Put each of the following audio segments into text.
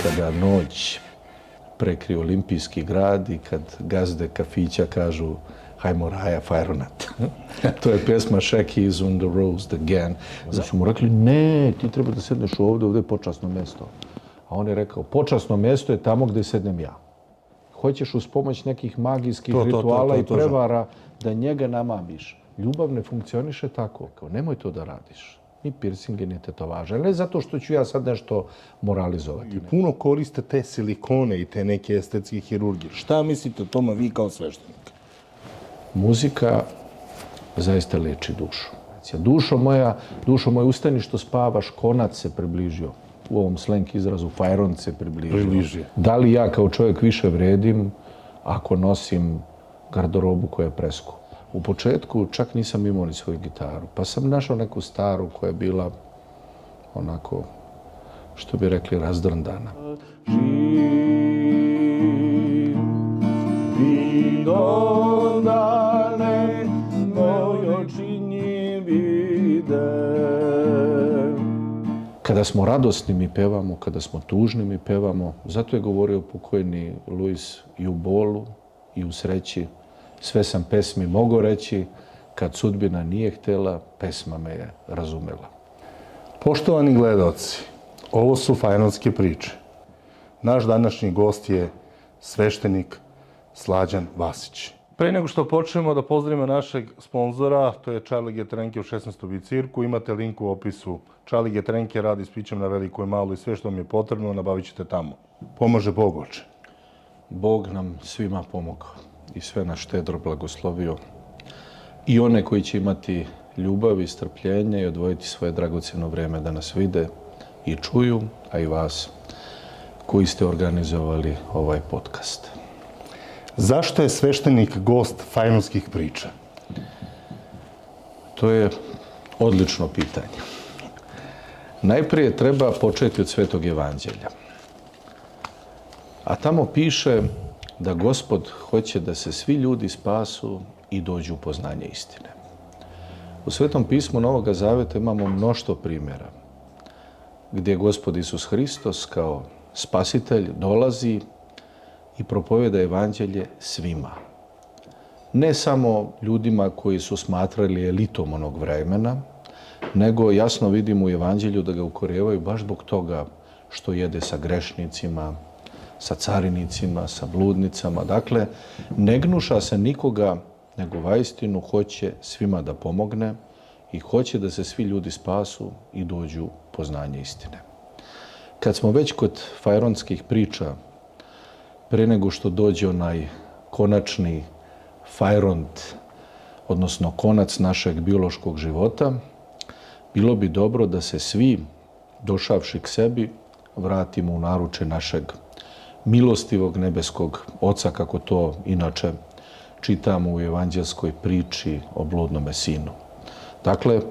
kada noć prekrije olimpijski grad i kad gazde kafića kažu hajmo Raja Fajronat. To je pjesma Shaggy is on the roast again. Znači su mu rekli, ne, ti treba da sedneš ovdje je počasno mjesto. A on je rekao, počasno mjesto je tamo gdje sednem ja. Hoćeš uz pomoć nekih magijskih rituala i prevara da njega namamiš. Ljubav ne funkcioniše tako. Kao, nemoj to da radiš. Ni piercinge, ni tetovaže. Ne zato što ću ja sad nešto moralizovati. I puno koriste te silikone i te neke estetske hirurgije. Šta mislite o tome vi kao sveštenik? Muzika zaista leči dušu. Dušo moja, ustani što spavaš, konac se približio. U ovom slang izrazu Fajron se približio. Da li ja kao čovjek više vredim ako nosim garderobu koja je preskupa? U početku čak nisam imao ni svoju gitaru, pa sam našao neku staru koja je bila onako, što bi rekli, razdrndana. Kada smo radosni mi pevamo, kada smo tužni mi pevamo. Zato je govorio pokojni Luis i u bolu i u sreći. Sve sam pesmi mogao reći, kad sudbina nije htjela, pesma me je razumela. Poštovani gledaoci, ovo su fajronske priče. Naš današnji gost je sveštenik Slađan Vasić. Pre nego što počnemo da pozdravimo našeg sponzora, to je Charlie Getrenke u 16. cirku. Imate link u opisu. Charlie Getrenke radi s pićem na veliko i malo i sve što vam je potrebno nabavit ćete tamo. Pomaže Bog, oče. Bog nam svima pomogao i sve nas štedro blagoslovio. I one koji će imati ljubav i strpljenje i odvojiti svoje dragocjeno vrijeme da nas vide i čuju, a i vas koji ste organizovali ovaj podcast. Zašto je sveštenik gost fajronskih priča? To je odlično pitanje. Najprije treba početi od Svetog evanđelja. A tamo piše da Gospod hoće da se svi ljudi spasu i dođu u poznanje istine. U Svetom pismu Novoga Zaveta imamo mnoštvo primjera gdje Gospod Isus Hristos kao spasitelj dolazi i propovjeda evanđelje svima. Ne samo ljudima koji su smatrali elitom onog vremena, nego jasno vidimo u evanđelju da ga ukorjevaju baš zbog toga što jede sa grešnicima, sa carinicima, sa bludnicama. Dakle, ne gnuša se nikoga, nego vaistinu hoće svima da pomogne i hoće da se svi ljudi spasu i dođu u poznanje istine. Kad smo već kod fajronskih priča, pre nego što dođe onaj konačni fajront, odnosno konac našeg biološkog života, bilo bi dobro da se svi, došavši k sebi, vratimo u naruče našeg milostivog nebeskog Oca, kako to inače čitamo u evanđelskoj priči o bludnome sinu. Dakle,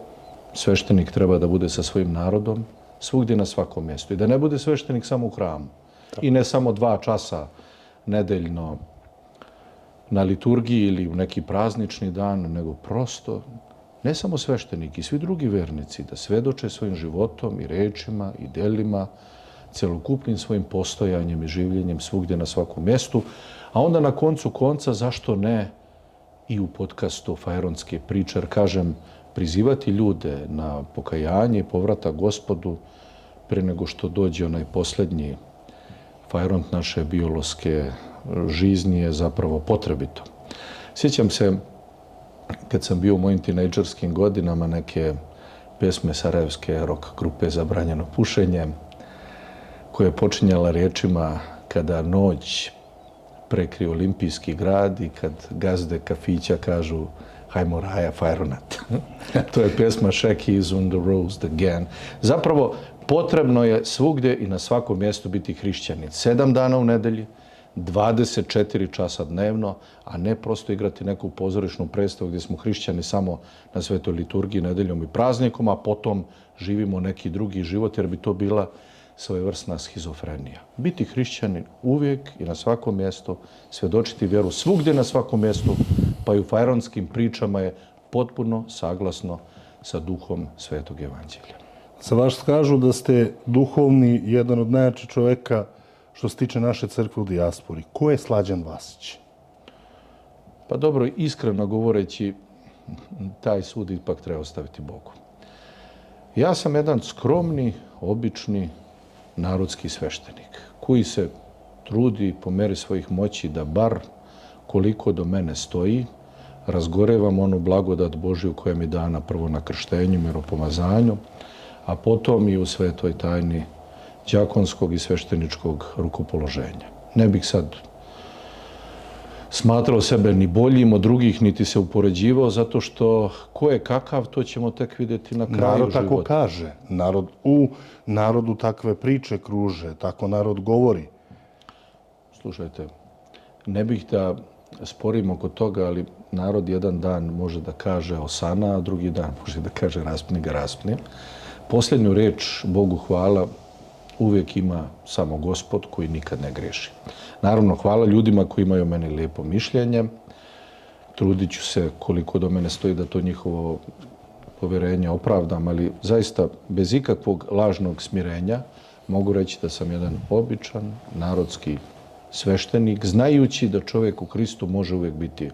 sveštenik treba da bude sa svojim narodom svugdje na svakom mjestu. I da ne bude sveštenik samo u hramu. I ne samo 2 časa nedeljno na liturgiji ili u neki praznični dan, nego prosto ne samo sveštenik i svi drugi vernici da svedoče svojim životom i rečima i delima, celokupnim svojim postojanjem i življenjem svugdje na svakom mjestu, a onda na koncu konca, zašto ne, i u podcastu Fajronske priče, jer kažem, prizivati ljude na pokajanje i povratak Gospodu pre nego što dođe onaj posljednji fajront naše biološke žizni je zapravo potrebito. Sjećam se, kad sam bio u mojim tinejdžerskim godinama, neke pjesme sarajevske rock grupe Zabranjeno pušenje, koja je počinjala riječima kada noć prekrije olimpijski grad i kad gazde kafića kažu hajmo Raja Fajronat. To je pjesma Shaggy is on the roast again. Zapravo, potrebno je svugdje i na svakom mjestu biti hrišćanin. 7 dana u nedelji, 24 časa dnevno, a ne prosto igrati neku pozorišnu predstavu gdje smo hrišćani samo na svetoj liturgiji, nedeljom i praznikom, a potom živimo neki drugi život, jer bi to bila svojevrsna schizofrenija. Biti hrišćanin uvijek i na svakom mjestu, svjedočiti vjeru svugdje na svakom mjestu, pa i u fajronskim pričama je potpuno saglasno sa duhom Svetog evanđelja. Za vas kažu da ste duhovni, jedan od najjačih čovjeka što se tiče naše crkve u dijaspori. Ko je Slađan Vasić? Pa dobro, iskreno govoreći, taj sud ipak treba ostaviti Bogu. Ja sam jedan skromni, obični narodski sveštenik koji se trudi po meri svojih moći da bar koliko do mene stoji, razgorevam onu blagodat Božju koja mi dana prvo na krštenju, miropomazanju, a potom i u svetoj tajni đakonskog i svešteničkog rukopoloženja. Ne bih sad smatrao sebe ni boljim od drugih, niti se upoređivao, zato što ko je kakav, to ćemo tek vidjeti na kraju Narod života. tako kaže. U narodu takve priče kruže, tako narod govori. Slušajte, ne bih da sporim oko toga, ali narod jedan dan može da kaže osana, a drugi dan može da kaže raspni ga raspni. Posljednju reč, Bogu hvala, uvijek ima samo Gospod koji nikad ne greši. Naravno, hvala ljudima koji imaju o meni lijepo mišljenje. Trudit ću se koliko do mene stoji da to njihovo povjerenje opravdam, ali zaista bez ikakvog lažnog smirenja mogu reći da sam jedan običan narodski sveštenik, znajući da čovjek u Hristu može uvijek biti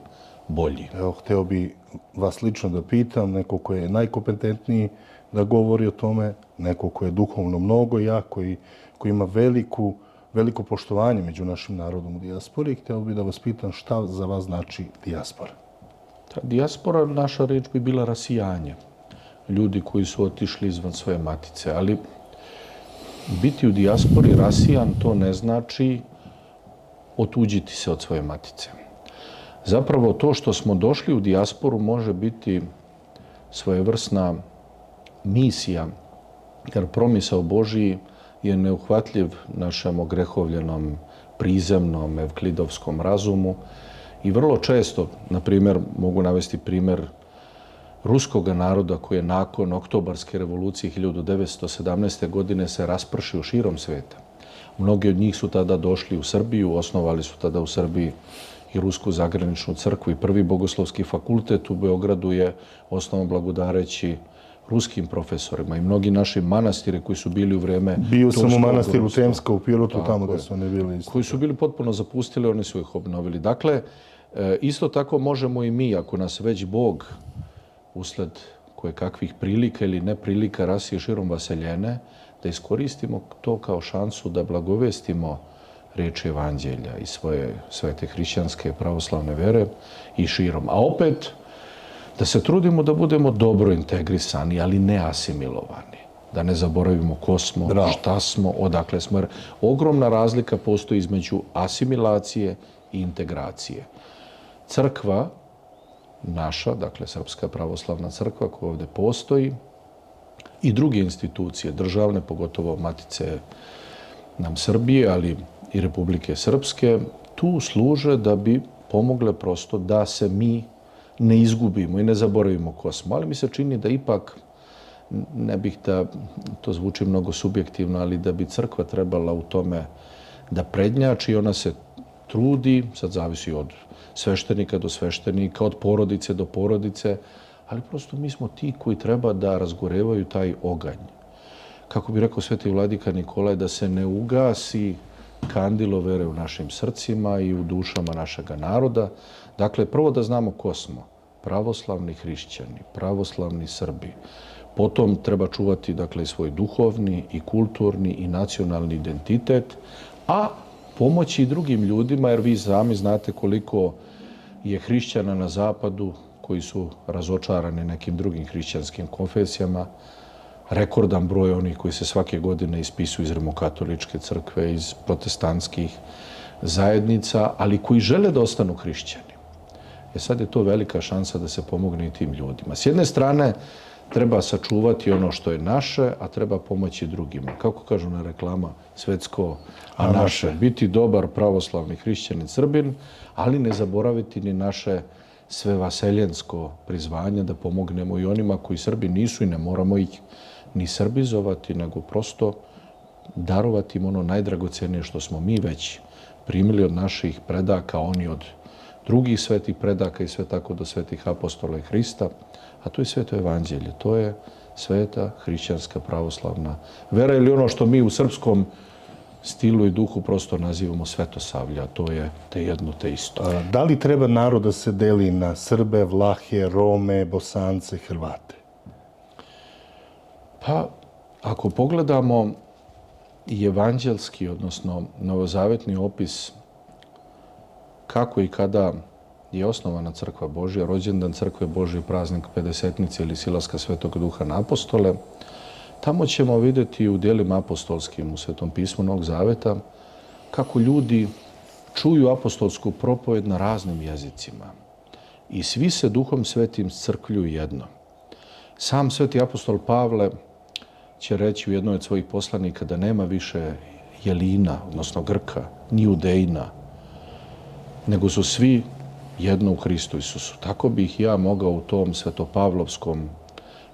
bolji. Evo, hteo bi vas lično da pitam, neko ko je najkompetentniji da govori o tome, neko ko je duhovno mnogo jak, koji ima veliko poštovanje među našim narodom u dijaspori. Hteo bi da vas pitam šta za vas znači dijaspora. Ta dijaspora, naša reč bi bila rasijanje. Ljudi koji su otišli izvan svoje matice, ali biti u dijaspori rasijan to ne znači otuđiti se od svoje matice. Zapravo to što smo došli u dijasporu može biti svojevrsna misija, jer promisao Božiji je neuhvatljiv našem ogrehovljenom, prizemnom, evklidovskom razumu i vrlo često, na primjer, mogu navesti primjer ruskog naroda koji je nakon Oktobarske revolucije 1917. godine se raspršio širom sveta. Mnogi od njih su tada došli u Srbiju, osnovali su tada u Srbiji i Rusku zagraničnu crkvu i prvi bogoslovski fakultet u Beogradu je osnovan blagodareći ruskim profesorima i mnogi naši manastiri koji su bili u vreme... Bio sam u manastiru Temska u Pirotu, tamo da su oni bili isto. Koji su bili potpuno zapustili, oni su ih obnovili. Dakle, isto tako možemo i mi, ako nas već Bog usled koje kakvih prilika ili neprilika rasije širom vaseljene, da iskoristimo to kao šansu da blagovestimo riječi evanđelja i svoje svete hrišćanske pravoslavne vere i širom. A opet, da se trudimo da budemo dobro integrisani, ali ne asimilovani. Da ne zaboravimo ko smo, šta smo, odakle smo. Jer ogromna razlika postoji između asimilacije i integracije. Crkva naša, dakle Srpska pravoslavna crkva koja ovdje postoji, i druge institucije državne, pogotovo matice nam Srbije, ali i Republike Srpske, tu služe da bi pomogle prosto da se mi ne izgubimo i ne zaboravimo ko smo. Ali mi se čini da ipak, ne bih da to zvuči mnogo subjektivno, ali da bi crkva trebala u tome da prednjači. Ona se trudi, sad zavisi od sveštenika do sveštenika, od porodice do porodice, ali prosto mi smo ti koji treba da razgorevaju taj oganj. Kako bi rekao sveti vladika Nikolaj, da se ne ugasi kandilo vere u našim srcima i u dušama našega naroda. Dakle, prvo da znamo ko smo. Pravoslavni hrišćani, pravoslavni Srbi. Potom treba čuvati, dakle, svoj duhovni i kulturni i nacionalni identitet, a pomoći i drugim ljudima, jer vi sami znate koliko je hrišćana na zapadu koji su razočarani nekim drugim hrišćanskim konfesijama, rekordan broj onih koji se svake godine ispisuju iz rimokatoličke crkve, iz protestantskih zajednica, ali koji žele da ostanu hrišćani. Sad je to velika šansa da se pomogne i tim ljudima. S jedne strane, treba sačuvati ono što je naše, a treba pomoći drugima. Kako kažu na reklama, svetsko, a naše. Biti dobar pravoslavni hrišćanin Srbin, ali ne zaboraviti ni naše svevaseljensko prizvanje, da pomognemo i onima koji Srbi nisu i ne moramo ih ni srbizovati, nego prosto darovati im ono najdragocenije što smo mi već primili od naših predaka, oni od drugih svetih predaka i sve tako do svetih apostola i Hrista, a to je sveto evanđelje, to je sveta hrišćanska pravoslavna vera ili ono što mi u srpskom stilu i duhu prosto nazivamo svetosavlje, a to je te jedno te isto. Da li treba narod da se deli na Srbe, Vlahe, Rome, Bosance, Hrvate? Pa, ako pogledamo i evanđelski, odnosno novozavetni opis kako i kada je osnovana crkva Božja, rođendan crkve Božje, praznik Pedesetnice ili silaska Svetog Duha na apostole, tamo ćemo vidjeti u djelima apostolskim u Svetom pismu Novog Zaveta kako ljudi čuju apostolsku propoved na raznim jezicima i svi se Duhom Svetim crkljuju jedno. Sam sveti apostol Pavle će reći u jednoj od svojih poslanika da nema više Jelina, odnosno Grka, ni Judejna, nego su svi jedno u Hristu Isusu. Tako bih ja mogao u tom svetopavlovskom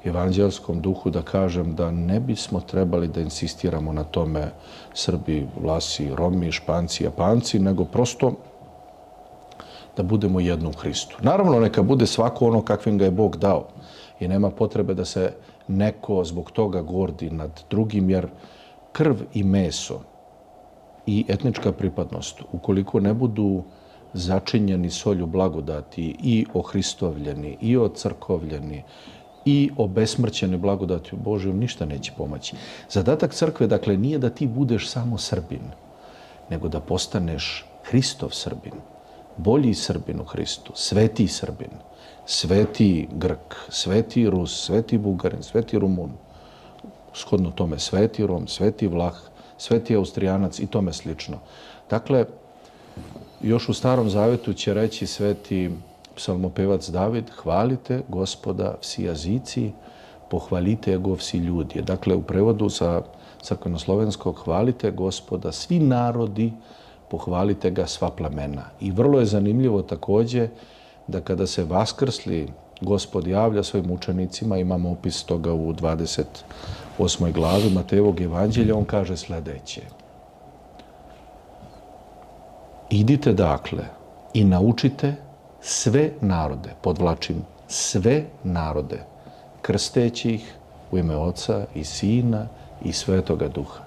evanđelskom duhu da kažem da ne bismo trebali da insistiramo na tome Srbi, Vlasi, Romi, Španci, Japanci, nego prosto da budemo jedno u Hristu. Naravno, neka bude svako ono kakvim ga je Bog dao i nema potrebe da se neko zbog toga gordi nad drugim, jer krv i meso i etnička pripadnost, ukoliko ne budu začinjeni solju blagodati i ohristovljeni i ocrkovljeni i obesmrćeni blagodati Božjom, ništa neće pomoći. Zadatak crkve, dakle, nije da ti budeš samo Srbin, nego da postaneš Hristov Srbin, bolji Srbin u Hristu, sveti Srbin, sveti Grk, sveti Rus, sveti Bugarin, sveti Rumun, shodno tome sveti Rom, sveti Vlah, sveti Austrijanac i tome slično. Dakle, još u Starom Zavetu će reći sveti psalmopevac David: hvalite Gospoda vsi jazici, pohvalite go vsi ljudi. Dakle, u prevodu sa crkvenoslovenskog: hvalite Gospoda svi narodi, pohvalite ga sva plemena. I vrlo je zanimljivo također da kada se vaskrsli Gospod javlja svojim učenicima, imamo opis toga u 28. glavi Matejevog evanđelja, on kaže sljedeće: idite dakle i naučite sve narode, podvlačim, sve narode, krsteći ih u ime Oca i Sina i Svetoga Duha,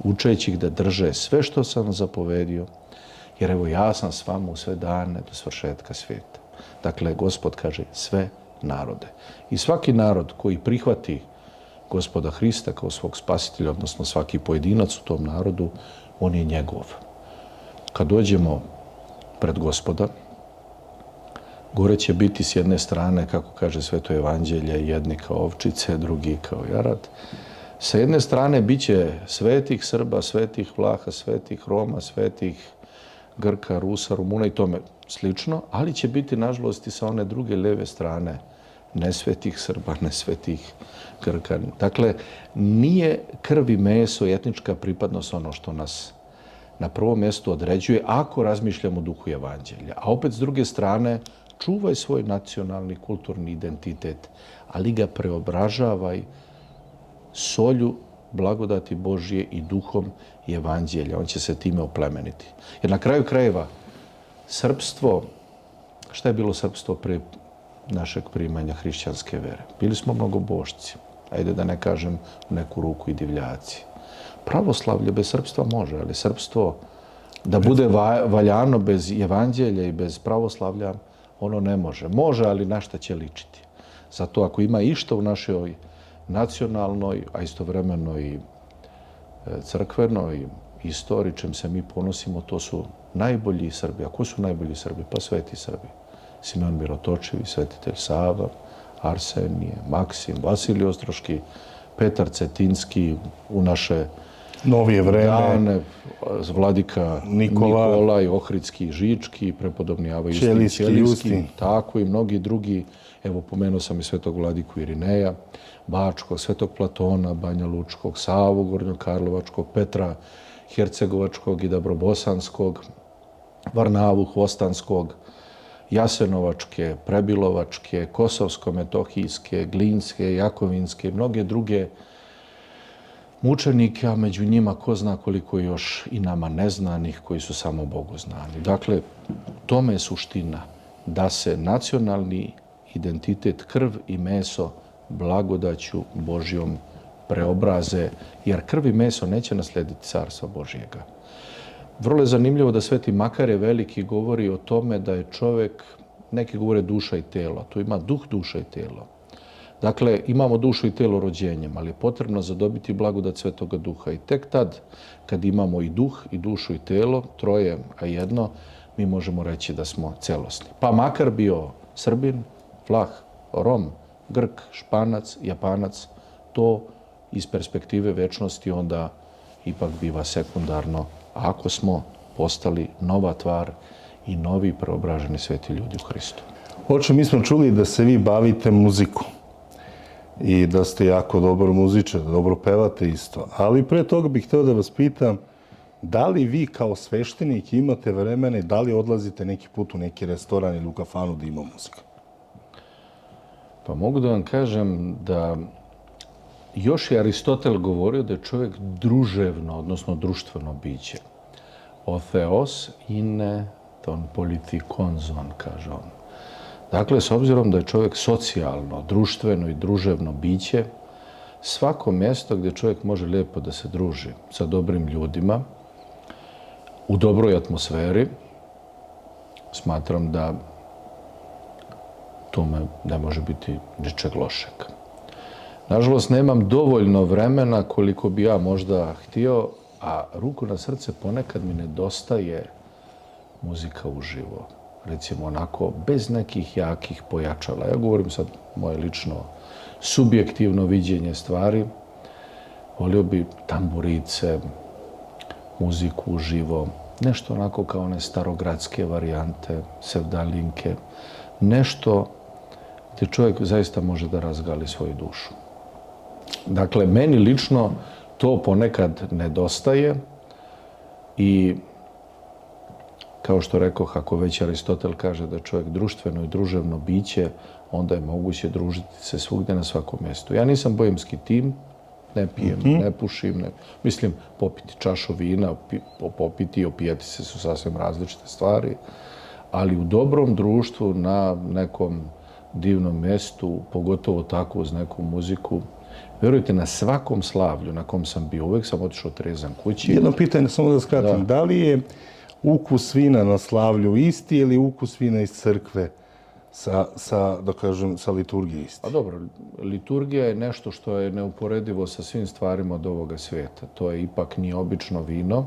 učeći ih da drže sve što sam zapovedio, jer evo ja sam s vama u sve dane do svršetka svijeta. Dakle, Gospod kaže sve narode. I svaki narod koji prihvati Gospoda Hrista kao svog spasitelja, odnosno svaki pojedinac u tom narodu, on je njegov. Kad dođemo pred Gospoda, gore će biti s jedne strane, kako kaže Sveto evanđelje, jedni kao ovčice, drugi kao jarad. Sa jedne strane bit će svetih Srba, svetih Vlaha, svetih Roma, svetih Grka, Rusa, Rumuna i tome slično, ali će biti, nažalost, i sa one druge lijeve strane nesvetih Srba, nesvetih Grka. Dakle, nije krv i meso i etnička pripadnost ono što nas na prvom mjestu određuje ako razmišljamo o duhu evanđelja. A opet, s druge strane, čuvaj svoj nacionalni, kulturni identitet, ali ga preobražavaj solju blagodati Božje i duhom evanđelja. On će se time oplemeniti. Jer na kraju krajeva, srpstvo, šta je bilo srpstvo prije našeg primanja hrišćanske vere? Bili smo mnogobošci. Ajde da ne kažem u neku ruku i divljaci. Pravoslavlje bez srpstva može, ali srpstvo da bude valjano bez evanđelja i bez pravoslavlja, ono ne može. Može, ali na šta će ličiti? Zato ako ima išta u našoj nacionalnoj, a istovremeno i crkvenoj istoriji, čem se mi ponosimo, to su najbolji Srbi. A ko su najbolji Srbi? Pa sveti Srbi. Simeon Mirotočevi, svetitelj Sava, Arsenije, Maksim, Vasilij Ostroški, Petar Cetinski, u naše novije vreme, dane, vladika Nikolaj, Ohridski, Žički, prepodobni Ava Ćelijski, tako i mnogi drugi. Evo, pomenuo sam i svetog vladiku Irineja, Bačkog, svetog Platona, Banja Lučkog, Savu Gornjokarlovačkog, Petra Hercegovačkog i Dabrobosanskog, Varnavu Hvostanskog, Jasenovačke, Prebilovačke, Kosovsko-metohijske, Glinske, Jakovinske i mnoge druge mučenike, a među njima ko zna koliko još i nama neznanih koji su samo Bogu znani. Dakle, tome je suština, da se nacionalni identitet, krv i meso blagodaću Božjom preobraze, jer krv i meso neće naslediti carstva Božjega. Vrlo je zanimljivo da Sveti Makarije Veliki govori o tome da je čovjek, neki govore duša i telo, tu ima duh, duša i telo. Dakle, imamo dušu i telo rođenjem, ali je potrebno zadobiti blagodat Svetoga Duha. I tek tad, kad imamo i duh, i dušu, i telo, troje, a jedno, mi možemo reći da smo celosni. Pa makar bio Srbin, Vlah, Rom, Grk, Španac, Japanac, to iz perspektive večnosti onda ipak biva sekundarno, ako smo postali nova tvar i novi preobraženi sveti ljudi u Hristu. Oče, mi smo čuli da se vi bavite muzikom i da ste jako dobar muzičar, da dobro pevate isto. Ali pre toga bih hteo da vas pitam, da li vi kao sveštenik imate vremena i da li odlazite neki put u neki restoran ili u kafanu da ima muzika? Pa mogu da vam kažem da još je Aristotel govorio da je čovjek druževno, odnosno društveno biće. O theos ine ton politikon zon, kaže on. Dakle, s obzirom da je čovjek socijalno, društveno i druževno biće, svako mjesto gdje čovjek može lijepo da se druži sa dobrim ljudima, u dobroj atmosferi, smatram da tome ne može biti ničeg lošeg. Nažalost, nemam dovoljno vremena koliko bi ja možda htio, a ruku na srce ponekad mi nedostaje muzika uživo. Recimo onako, bez nekih jakih pojačala. Ja govorim sad moje lično subjektivno viđenje stvari. Volio bi tamburice, muziku uživo, nešto onako kao one starogradske varijante, sevdalinke, nešto gdje čovjek zaista može da razgali svoju dušu. Dakle, meni lično to ponekad nedostaje i kao što rekoh, ako već Aristotel kaže da je čovjek društveno i druževno biće, onda je moguće družiti se svugdje na svakom mjestu. Ja nisam bojemski tim, ne pijem, ne pušim, mislim popiti čašu vina, popiti i opijati se su sasvim različite stvari, ali u dobrom društvu na nekom divnom mjestu, pogotovo tako uz neku muziku, vjerujte, na svakom slavlju na kom sam bio, uvijek sam otišao trezan kući. Jedno pitanje, samo da skratim. Da li je ukus vina na slavlju isti ili ukus vina iz crkve sa liturgije isti? Pa dobro, liturgija je nešto što je neuporedivo sa svim stvarima od ovoga svijeta. To je ipak nije obično vino,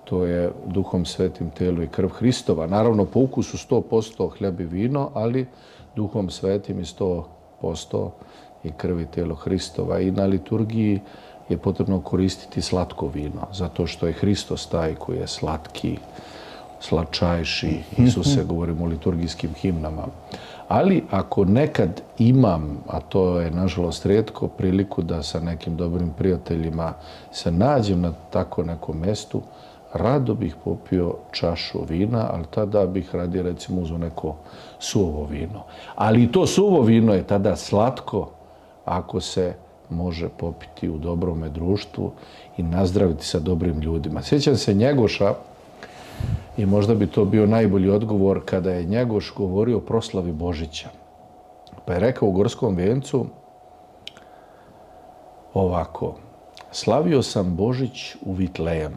to je Duhom Svetim telo i krv Hristova. Naravno, po ukusu 100% hljeb i vino, ali Duhom Svetim i 100% i krv i telo Hristova. I na liturgiji je potrebno koristiti slatko vino, zato što je Hristos taj koji je slatki, slatčajši, Isuse, govorimo o liturgijskim himnama. Ali ako nekad imam, a to je nažalost rijetko, priliku da sa nekim dobrim prijateljima se nađem na tako nekom mjestu, rado bih popio čašu vina, ali tada bih radije recimo uzeo neko suvo vino. Ali i to suvo vino je tada slatko ako se može popiti u dobrome društvu i nazdraviti sa dobrim ljudima. Sjećam se Njegoša i možda bi to bio najbolji odgovor kada je Njegoš govorio o proslavi Božića. Pa je rekao u Gorskom vijencu ovako: slavio sam Božić u Vitlejem,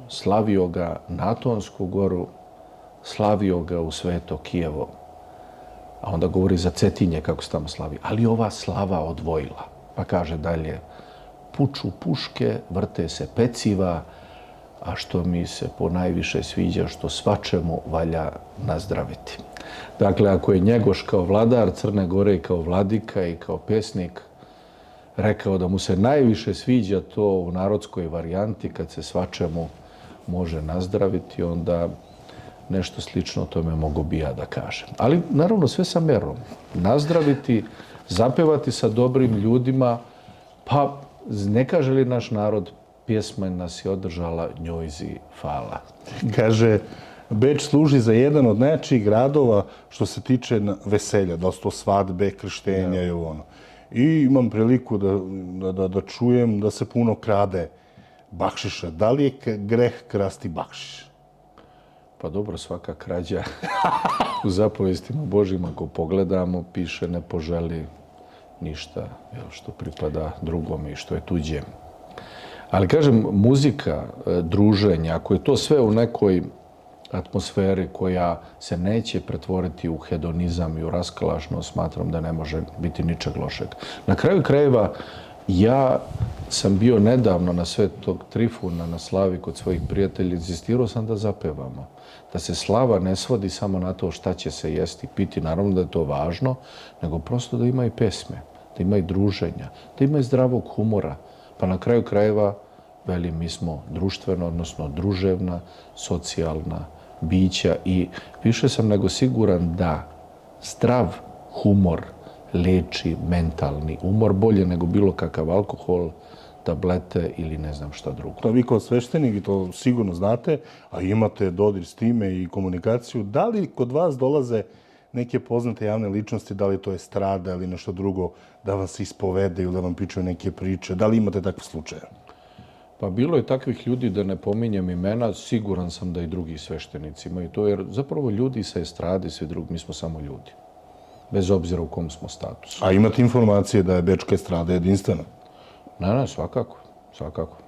slavio ga na Atonsku goru, slavio ga u Sveto Kijevo. A onda govori za Cetinje kako se tamo slavi. Ali ova slava odvojila. Pa kaže dalje: puču puške, vrte se peciva, a što mi se ponajviše sviđa, što svačemu valja nazdraviti. Dakle, ako je Njegoš kao vladar Crne Gore i kao vladika i kao pjesnik rekao da mu se najviše sviđa to u narodskoj varijanti kad se svačemu može nazdraviti, onda nešto slično tome mogu bi ja da kažem. Ali naravno sve sa mjerom. Nazdraviti, zapevati sa dobrim ljudima, pa ne kaže li naš narod, pjesma nas je održala, njojzi fala. Kaže, Beč služi za jedan od najjačih gradova što se tiče veselja, da su to svadbe, krštenja i ono. I imam priliku da čujem da se puno krade bakšiša. Da li je greh krasti bakšiš? Pa dobro, svaka krađa u zapovestima Božjima, ako pogledamo, piše ne poželi ništa što pripada drugome i što je tuđe. Ali kažem, muzika, druženje, ako je to sve u nekoj atmosferi koja se neće pretvoriti u hedonizam i u raskalašnost, smatram da ne može biti ničeg lošeg. Na kraju krajeva, ja sam bio nedavno na Svetog Trifuna na slavi kod svojih prijatelja, insistirao sam da zapevamo. Da se slava ne svodi samo na to šta će se jesti i piti, naravno da je to važno, nego prosto da ima i pesme, da ima i druženja, da ima i zdravog humora. Pa na kraju krajeva, velim, mi smo društveno, odnosno druževna, socijalna bića i više sam nego siguran da zdrav humor leči mentalni umor bolje nego bilo kakav alkohol, tablete ili ne znam šta drugo. To vi kao sveštenik, i to sigurno znate, a imate dodir s time i komunikaciju, da li kod vas dolaze neke poznate javne ličnosti, da li to je estrada ili nešto drugo, da vam se ispovedaju, da vam pričaju neke priče, da li imate takve slučaje? Pa bilo je takvih ljudi, da ne pominjem imena, siguran sam da i drugi sveštenici imaju to, jer zapravo ljudi sa estrade, svi drugi, mi smo samo ljudi. Bez obzira u kom smo statusu. A imate informacije da je bečka estrada jedinstvena? Ne, svakako, svakako.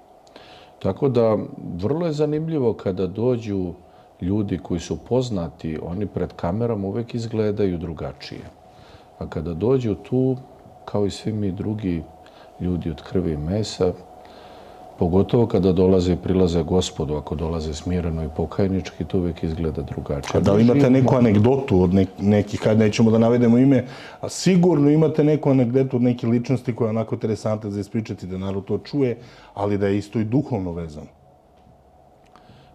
Tako da, vrlo je zanimljivo kada dođu ljudi koji su poznati, oni pred kamerama uvek izgledaju drugačije. A kada dođu tu, kao i svi mi drugi ljudi od krvi i mesa, pogotovo kada dolaze i prilaze Gospodu, ako dolaze smireno i pokajnički, to uvijek izgleda drugačije. A da li imate neku anegdotu od nekih, kad nećemo da navedemo ime, a sigurno imate neku anegdotu od neke ličnosti koja je onako interesantna za ispričati, da narod to čuje, ali da je isto i duhovno vezano?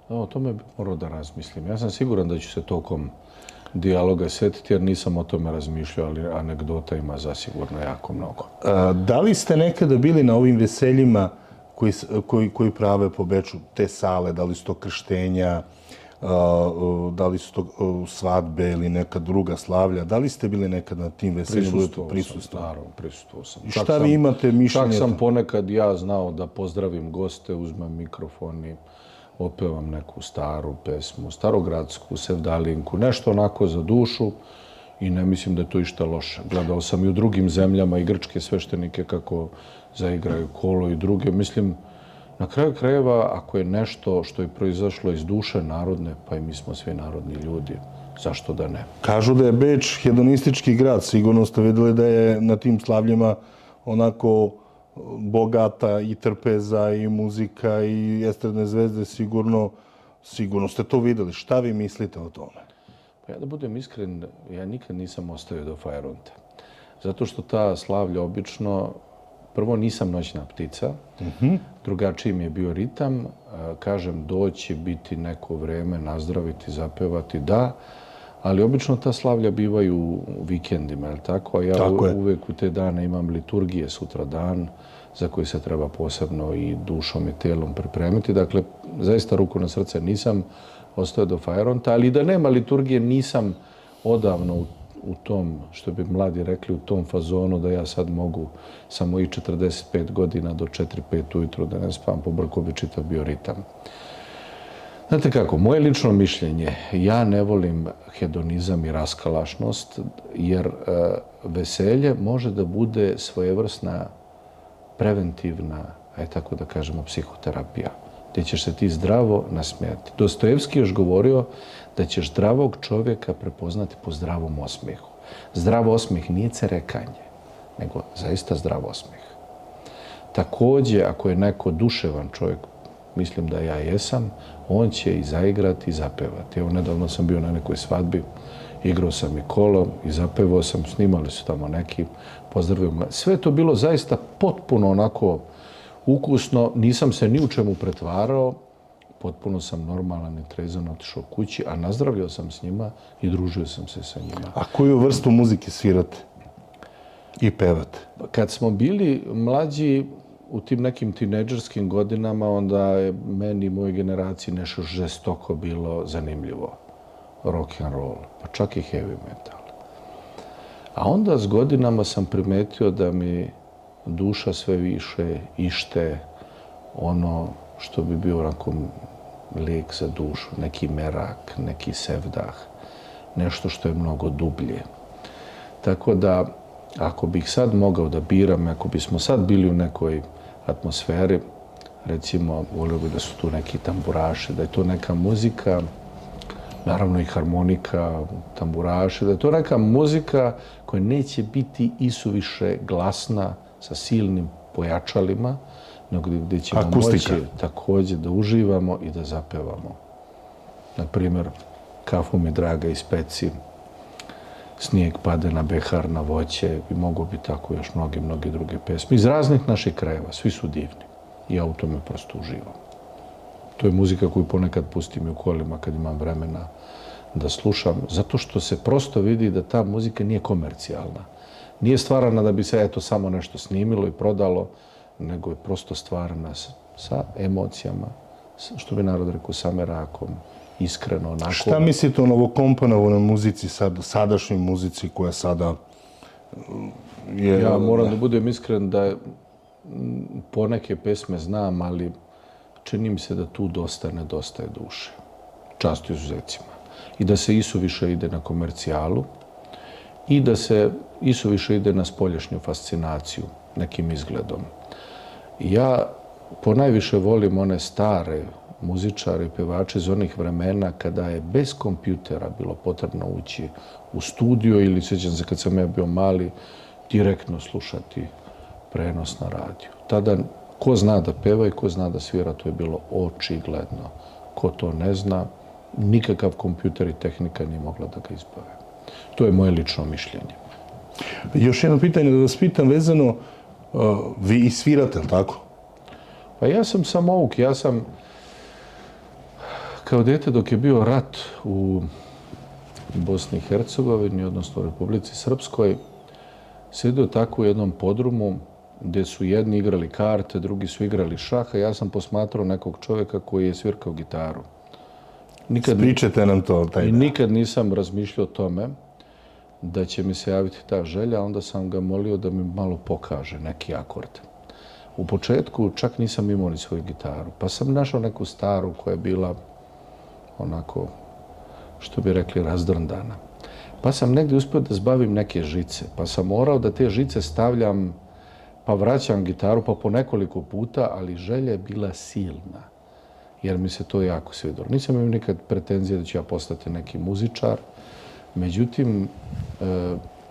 O tome bih morao da razmislim. Ja sam siguran da ću se tokom dijaloga setiti, jer nisam o tome razmišljao, ali anegdota ima zasigurno jako mnogo. Da li ste nekada bili na ovim veseljima koji prave po Beču, te sale, da li su to krštenja, da li su to svadbe ili neka druga slavlja, da li ste bili nekad na tim veseljima? Prisustvovao sam. I šta vi imate mišljenje? Čak sam ponekad ja znao da pozdravim goste, uzmem mikrofon i opevam neku staru pesmu, starogradsku, sevdalinku, nešto onako za dušu i ne mislim da je to išta loše. Gledao sam i u drugim zemljama i grčke sveštenike kako zaigraju kolo i druge. Mislim, na kraju krajeva, ako je nešto što je proizašlo iz duše narodne, pa i mi smo svi narodni ljudi, zašto da ne? Kažu da je Beč hedonistički grad. Sigurno ste videli da je na tim slavljama onako bogata i trpeza i muzika i estradne zvezde. Sigurno ste to videli. Šta vi mislite o tome? Pa ja da budem iskren, ja nikad nisam ostavio do Fajronte. Zato što ta slavlja obično, prvo nisam noćna ptica, drugačiji mi je bio ritam, kažem doći, biti neko vreme, nazdraviti, zapevati, da, ali obično ta slavlja bivaju u vikendima, je li tako? A ja uvek u te dane imam liturgije sutra dan, za koji se treba posebno i dušom i telom pripremiti. Dakle, zaista ruku na srce nisam ostao do Fajronta, ali da nema liturgije nisam odavno u tom, što bi mladi rekli, u tom fazonu da ja sad mogu samo i 45 godina do 4-5 ujutro da ne spavam, pobrko bi čitav bio ritam. Znate kako, moje lično mišljenje, ja ne volim hedonizam i raskalašnost, jer veselje može da bude svojevrsna preventivna, aj tako da kažemo, psihoterapija, gdje ćeš se ti zdravo nasmijati. Dostojevski još govorio da ćeš zdravog čovjeka prepoznati po zdravom osmijehu. Zdrav osmijeh nije cerekanje, nego zaista zdrav osmijeh. Također, ako je neko duševan čovjek, mislim da ja jesam, on će i zaigrati i zapevati. Evo, nedavno sam bio na nekoj svadbi, igrao sam i kolo i zapevao sam, snimali su tamo neki, pozdravio me. Sve to bilo zaista potpuno onako ukusno, nisam se ni u čemu pretvarao, potpuno sam normalan i trezan otišao kući, a nazdravljao sam s njima i družio sam se sa njima. A koju vrstu muzike svirate i pevate? Kad smo bili mlađi, u tim nekim tinejdžerskim godinama, onda je meni i mojoj generaciji nešto žestoko bilo zanimljivo. Rock and roll, pa čak i heavy metal. A onda s godinama sam primetio da mi duša sve više ište ono što bi bio onako lijek za dušu, neki merak, neki sevdah, nešto što je mnogo dublje. Tako da ako bih sad mogao da biram, ako bismo sad bili u nekoj atmosferi, recimo, volio bih da su tu neki tamburaši, da je to neka muzika, naravno i harmonika, tamburaši, da je to neka muzika koja neće biti isuviše glasna sa silnim pojačalima, nego gdje ćemo Akustika. moći također da uživamo i da zapevamo. Na primjer, Kafu mi draga iz peci, Snijeg pade na behar, na voće i mogu bi tako još mnoge druge pesme. Iz raznih naših krajeva, svi su divni. I ja u tome prosto uživam. To je muzika koju ponekad pustim i u kolima kad imam vremena da slušam, zato što se prosto vidi da ta muzika nije komercijalna. Nije stvarana da bi se eto samo nešto snimilo i prodalo, nego je prosto stvarana sa emocijama, što bi narod rekao, sa merakom, iskreno, onako. Šta mislite o novokomponovanoj muzici, sadašnjoj muzici koja sada je... Ja moram da budem iskren da poneke pesme znam, ali čini mi se da tu dosta nedostaje duše. Čast izuzecima. I da se isuviše ide na komercijalu i da se isuviše ide na spoljašnju fascinaciju nekim izgledom. Ja ponajviše volim one stare muzičare i pevače iz onih vremena kada je bez kompjutera bilo potrebno ući u studio ili, sjećam se kad sam ja bio mali, direktno slušati prenos na radiju. Tada ko zna da peva i ko zna da svira, to je bilo očigledno. Ko to ne zna, nikakav kompjuter i tehnika nije mogla da ga izbave. To je moje lično mišljenje. Još jedno pitanje da vas pitam vezano, vi i svirate, li tako? Pa ja sam samouk, ja sam kao dete dok je bio rat u Bosni i Hercegovini, odnosno u Republici Srpskoj, sjedio tako u jednom podrumu gdje su jedni igrali karte, drugi su igrali šah, a ja sam posmatrao nekog čovjeka koji je svirkao gitaru. Pričajte nam to. I nikad nisam razmišljao o tome da će mi se javiti ta želja, onda sam ga molio da mi malo pokaže neki akord. U početku čak nisam imao ni svoju gitaru, pa sam našao neku staru koja je bila onako, što bi rekli, razdrndana. Pa sam negdje uspio da zbavim neke žice, pa sam morao da te žice stavljam, pa vraćam gitaru, pa po nekoliko puta, ali želja je bila silna, jer mi se to jako svidilo. Nisam imao nikad pretenzije da ću ja postati neki muzičar, međutim,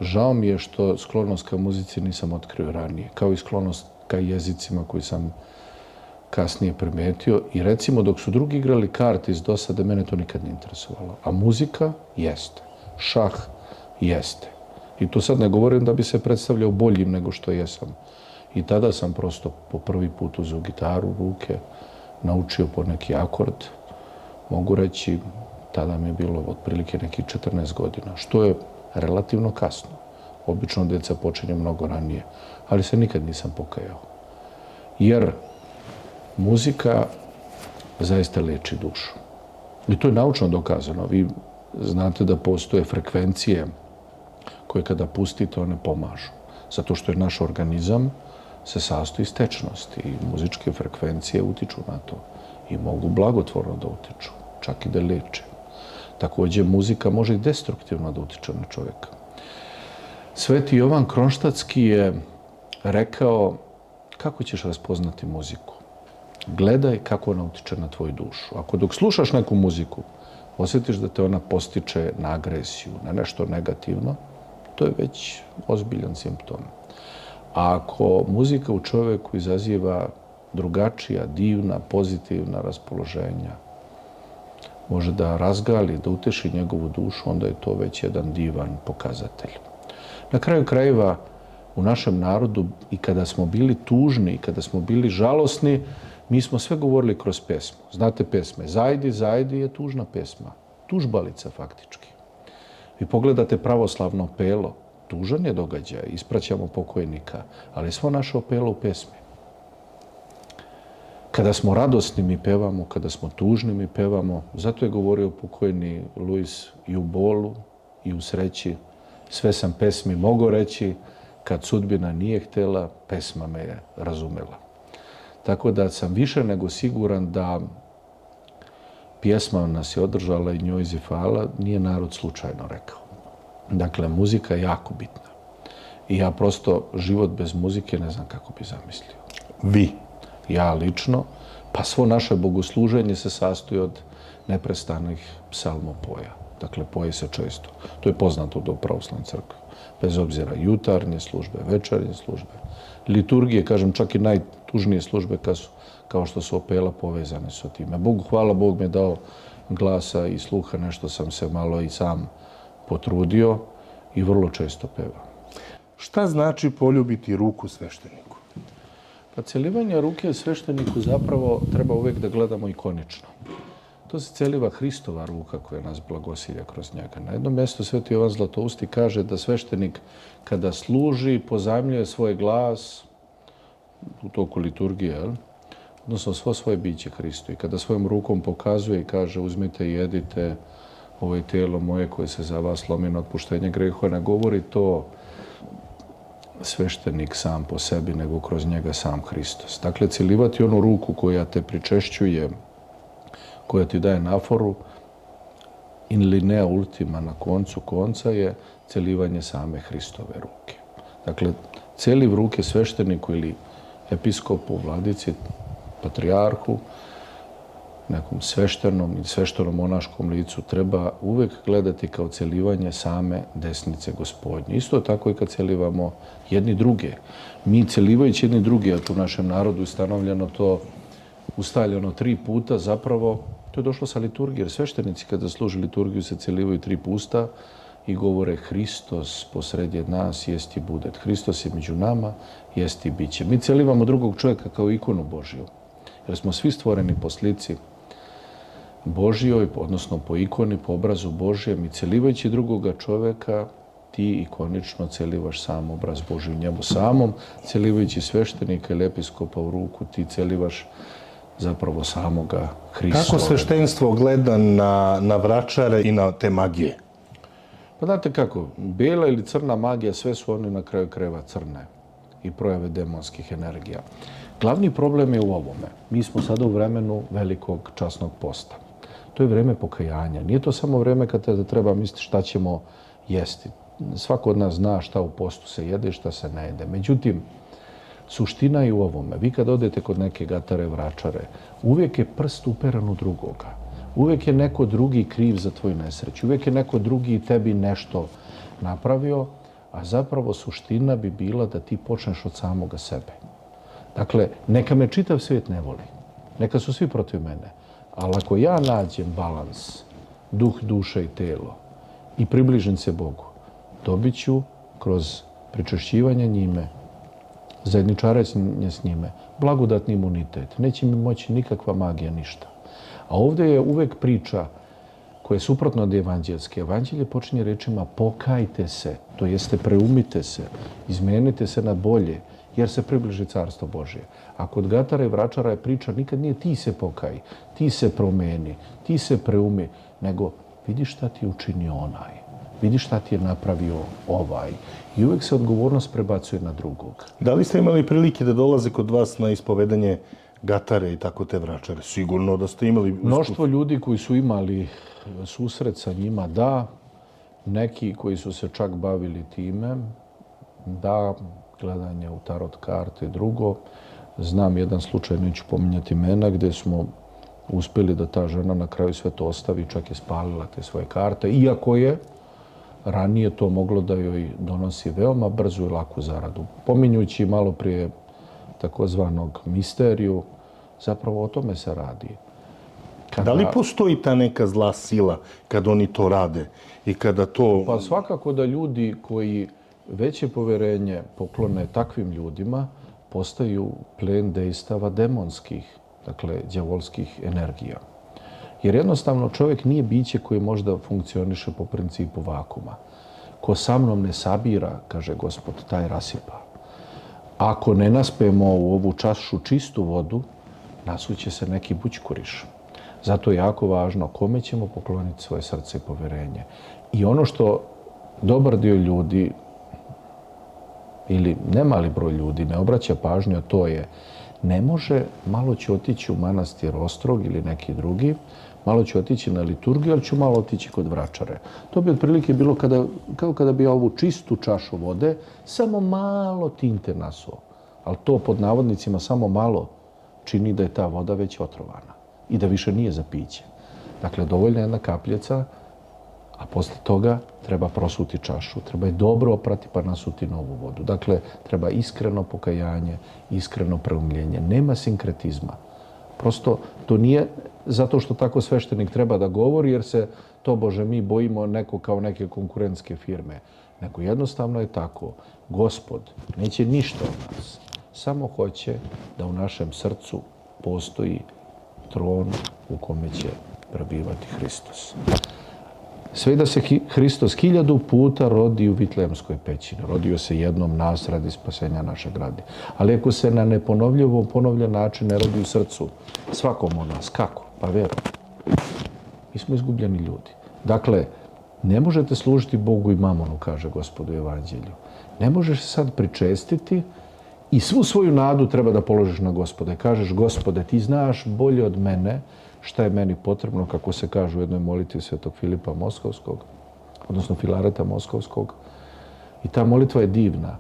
žao mi je što sklonost ka muzici nisam otkrio ranije, kao i sklonost ka jezicima koji sam kasnije primetio. I recimo, dok su drugi igrali karte iz dosade, mene to nikad nije interesovalo. A muzika jeste. Šah jeste. I to sad ne govorim da bi se predstavljao boljim nego što jesam. I tada sam prosto po prvi put uzeo gitaru u ruke, naučio po neki akord. Mogu reći, tada mi je bilo otprilike nekih 14 godina, što je relativno kasno. Obično djeca počinje mnogo ranije, ali se nikad nisam pokajao. Jer muzika zaista leči dušu. I to je naučno dokazano. Vi znate da postoje frekvencije koje kada pustite, one pomažu. Zato što je naš organizam se sastoji iz tečnosti i muzičke frekvencije utiču na to i mogu blagotvorno da utiču, čak i da leče. Također, muzika može i destruktivno da utiče na čovjeka. Sveti Jovan Kronštatski je rekao kako ćeš raspoznati muziku. Gledaj kako ona utiče na tvoju dušu. Ako dok slušaš neku muziku, osjetiš da te ona postiče na agresiju, na nešto negativno, to je već ozbiljan simptom. A ako muzika u čovjeku izaziva drugačija, divna, pozitivna raspoloženja, može da razgali, da uteši njegovu dušu, onda je to već jedan divan pokazatelj. Na kraju krajeva, u našem narodu, i kada smo bili tužni, i kada smo bili žalosni, mi smo sve govorili kroz pesmu. Znate pesme, Zajdi, Zajdi je tužna pesma. Tužbalica, faktički. Vi pogledate pravoslavno opelo, tužan je događaj, ispraćamo pokojnika, ali svo naše opelo u pesmi. Kada smo radosni mi pevamo, kada smo tužni mi pevamo. Zato je govorio pokojni Luis i u bolu i u sreći. Sve sam pesmi mogao reći, kad sudbina nije htjela, pesma me je razumela. Tako da sam više nego siguran da pjesma nas je održala i njoj zifala, nije narod slučajno rekao. Dakle, muzika je jako bitna. I ja prosto život bez muzike ne znam kako bi zamislio. Vi. Ja lično, pa svo naše bogosluženje se sastoji od neprestanih psalmopoja. Dakle, poje se često. To je poznato do pravoslavne crkve. Bez obzira jutarnje službe, večernje službe, liturgije, kažem, čak i najtužnije službe kao što su opela povezane sa time. Bogu hvala, Bog mi je dao glasa i sluha, nešto sam se malo i sam potrudio i vrlo često pevam. Šta znači poljubiti ruku svešteniku? Pa celivanje ruke svešteniku zapravo treba uvijek da gledamo ikonično. To se celiva Hristova ruka koja nas blagosilja kroz njega. Na jednom mjestu Sveti Jovan Zlatousti kaže da sveštenik kada služi pozajmljuje svoj glas u toku liturgije, odnosno svo svoje biće Hristu. I kada svojom rukom pokazuje i kaže uzmite i jedite, ovo je tijelo moje koje se za vas lomi na otpuštenje grehova, ne govori to sveštenik sam po sebi, nego kroz njega sam Hristos. Dakle, celivati onu ruku koja te pričešćuje, koja ti daje naforu, in linea ultima, na koncu konca je celivanje same Hristove ruke. Dakle, celiv ruke svešteniku ili episkopu, vladici, patrijarhu, nekom sveštenom ili svešteno-monaškom licu treba uvijek gledati kao celivanje same desnice Gospodnje. Isto tako i kad celivamo jedni druge. Mi celivajući jedni druge, a tu u našem narodu ustanovljeno to ustaljeno 3 puta, zapravo to je došlo sa liturgije. Jer sveštenici kada služe liturgiju se celivaju 3 puta i govore Hristos posredje nas jest i budet. Hristos je među nama, jest i biće. Mi celivamo drugog čovjeka kao ikonu Božju. Jer smo svi stvoreni po slici Božjoj, odnosno po ikoni, po obrazu Božjem. I celivajući drugoga čovjeka, ti ikonično celivaš sam obraz Božji u njemu samom. Celivajući sveštenika ili episkopa u ruku, ti celivaš zapravo samoga Hrista. Kako sveštenstvo gleda na vračare i na te magije? Pa znate kako, bijela ili crna magija, sve su oni na kraju krajeva crne i projave demonskih energija. Glavni problem je u ovome. Mi smo sada u vremenu velikog časnog posta. To je vreme pokajanja. Nije to samo vreme kada treba misliti šta ćemo jesti. Svako od nas zna šta u postu se jede i šta se ne jede. Međutim, suština je u ovome. Vi kad odete kod neke gatare, vračare, uvijek je prst uperan u drugoga. Uvijek je neko drugi kriv za tvoju nesreću. Uvijek je neko drugi tebi nešto napravio, a zapravo suština bi bila da ti počneš od samoga sebe. Dakle, neka me čitav svijet ne voli. Neka su svi protiv mene. Ali ako ja nađem balans, duh, duša i telo i približim se Bogu, dobit ću kroz pričešćivanje njime, zajedničarenje s njime, blagodatni imunitet. Neće mi moći nikakva magija, ništa. A ovdje je uvek priča koja je suprotna od evanđelske. Evanđelje počinje rečima pokajte se, to jeste preumite se, izmenite se na bolje, jer se približi Carstvo Božje. A kod gatara i vračara je priča nikad nije ti se pokaj, ti se promeni, ti se preumi, nego vidi šta ti je učinio onaj, vidi šta ti je napravio ovaj. I uvijek se odgovornost prebacuje na drugog. Da li ste imali prilike da dolaze kod vas na ispovedanje gatare i tako te vračare? Sigurno da ste imali... Mnoštvo ljudi koji su imali susret sa njima, da. Neki koji su se čak bavili time, da. Gledanje u tarot karte, drugo. Znam jedan slučaj, neću pominjati imena, gdje smo uspjeli da ta žena na kraju sve to ostavi, čak je spalila te svoje karte, iako je ranije to moglo da joj donosi veoma brzu i laku zaradu. Pominjući malo prije takozvanog misteriju, zapravo o tome se radi. Da li postoji ta neka zla sila kad oni to rade i kada to... Pa svakako da ljudi koji veće poverenje poklone takvim ljudima postaju plen dejstava demonskih, dakle, đavolskih energija. Jer jednostavno čovjek nije biće koje možda funkcioniše po principu vakuma. Ko sa mnom ne sabira, kaže Gospod, taj rasipa. Ako ne naspemo u ovu čašu čistu vodu, nasuće se neki bućkuriš. Zato je jako važno kome ćemo pokloniti svoje srce i poverenje. I ono što dobar dio ljudi ili nemali broj ljudi ne obraća pažnju, a to je ne može, malo će otići u manastir Ostrog ili neki drugi, Malo ću otići na liturgiju, ali ću malo otići kod vračare. To bi otprilike bilo kao kada bi ja ovu čistu čašu vode samo malo tinte nasuo. Ali to pod navodnicima samo malo čini da je ta voda već otrovana i da više nije za piće. Dakle, dovoljna je jedna kapljica, a posle toga treba prosuti čašu, treba je dobro oprati pa nasuti novu vodu. Dakle, treba iskreno pokajanje, iskreno preumljenje. Nema sinkretizma. Prosto to nije zato što tako sveštenik treba da govori, jer se tobože mi bojimo neko kao neke konkurentske firme. Nego jednostavno je tako. Gospod neće ništa od nas. Samo hoće da u našem srcu postoji tron u kome će prebivati Hristos. Sve da se Hristos 1000 puta rodi u Vitlejemskoj pećini. Rodio se jednom nas radi spasenja našeg radi. Ali ako se na neponovljivo ponovljen način ne rodi u srcu svakom od nas, kako? Pa verujem. Mi smo izgubljeni ljudi. Dakle, ne možete služiti Bogu i mamonu, kaže Gospod u Evanđelju. Ne možeš se sad pričestiti i svu svoju nadu treba da položiš na Gospoda. I kažeš, Gospode, ti znaš bolje od mene šta je meni potrebno, kako se kaže u jednoj molitvi svetog Filipa Moskovskog, odnosno Filareta Moskovskog. I ta molitva je divna.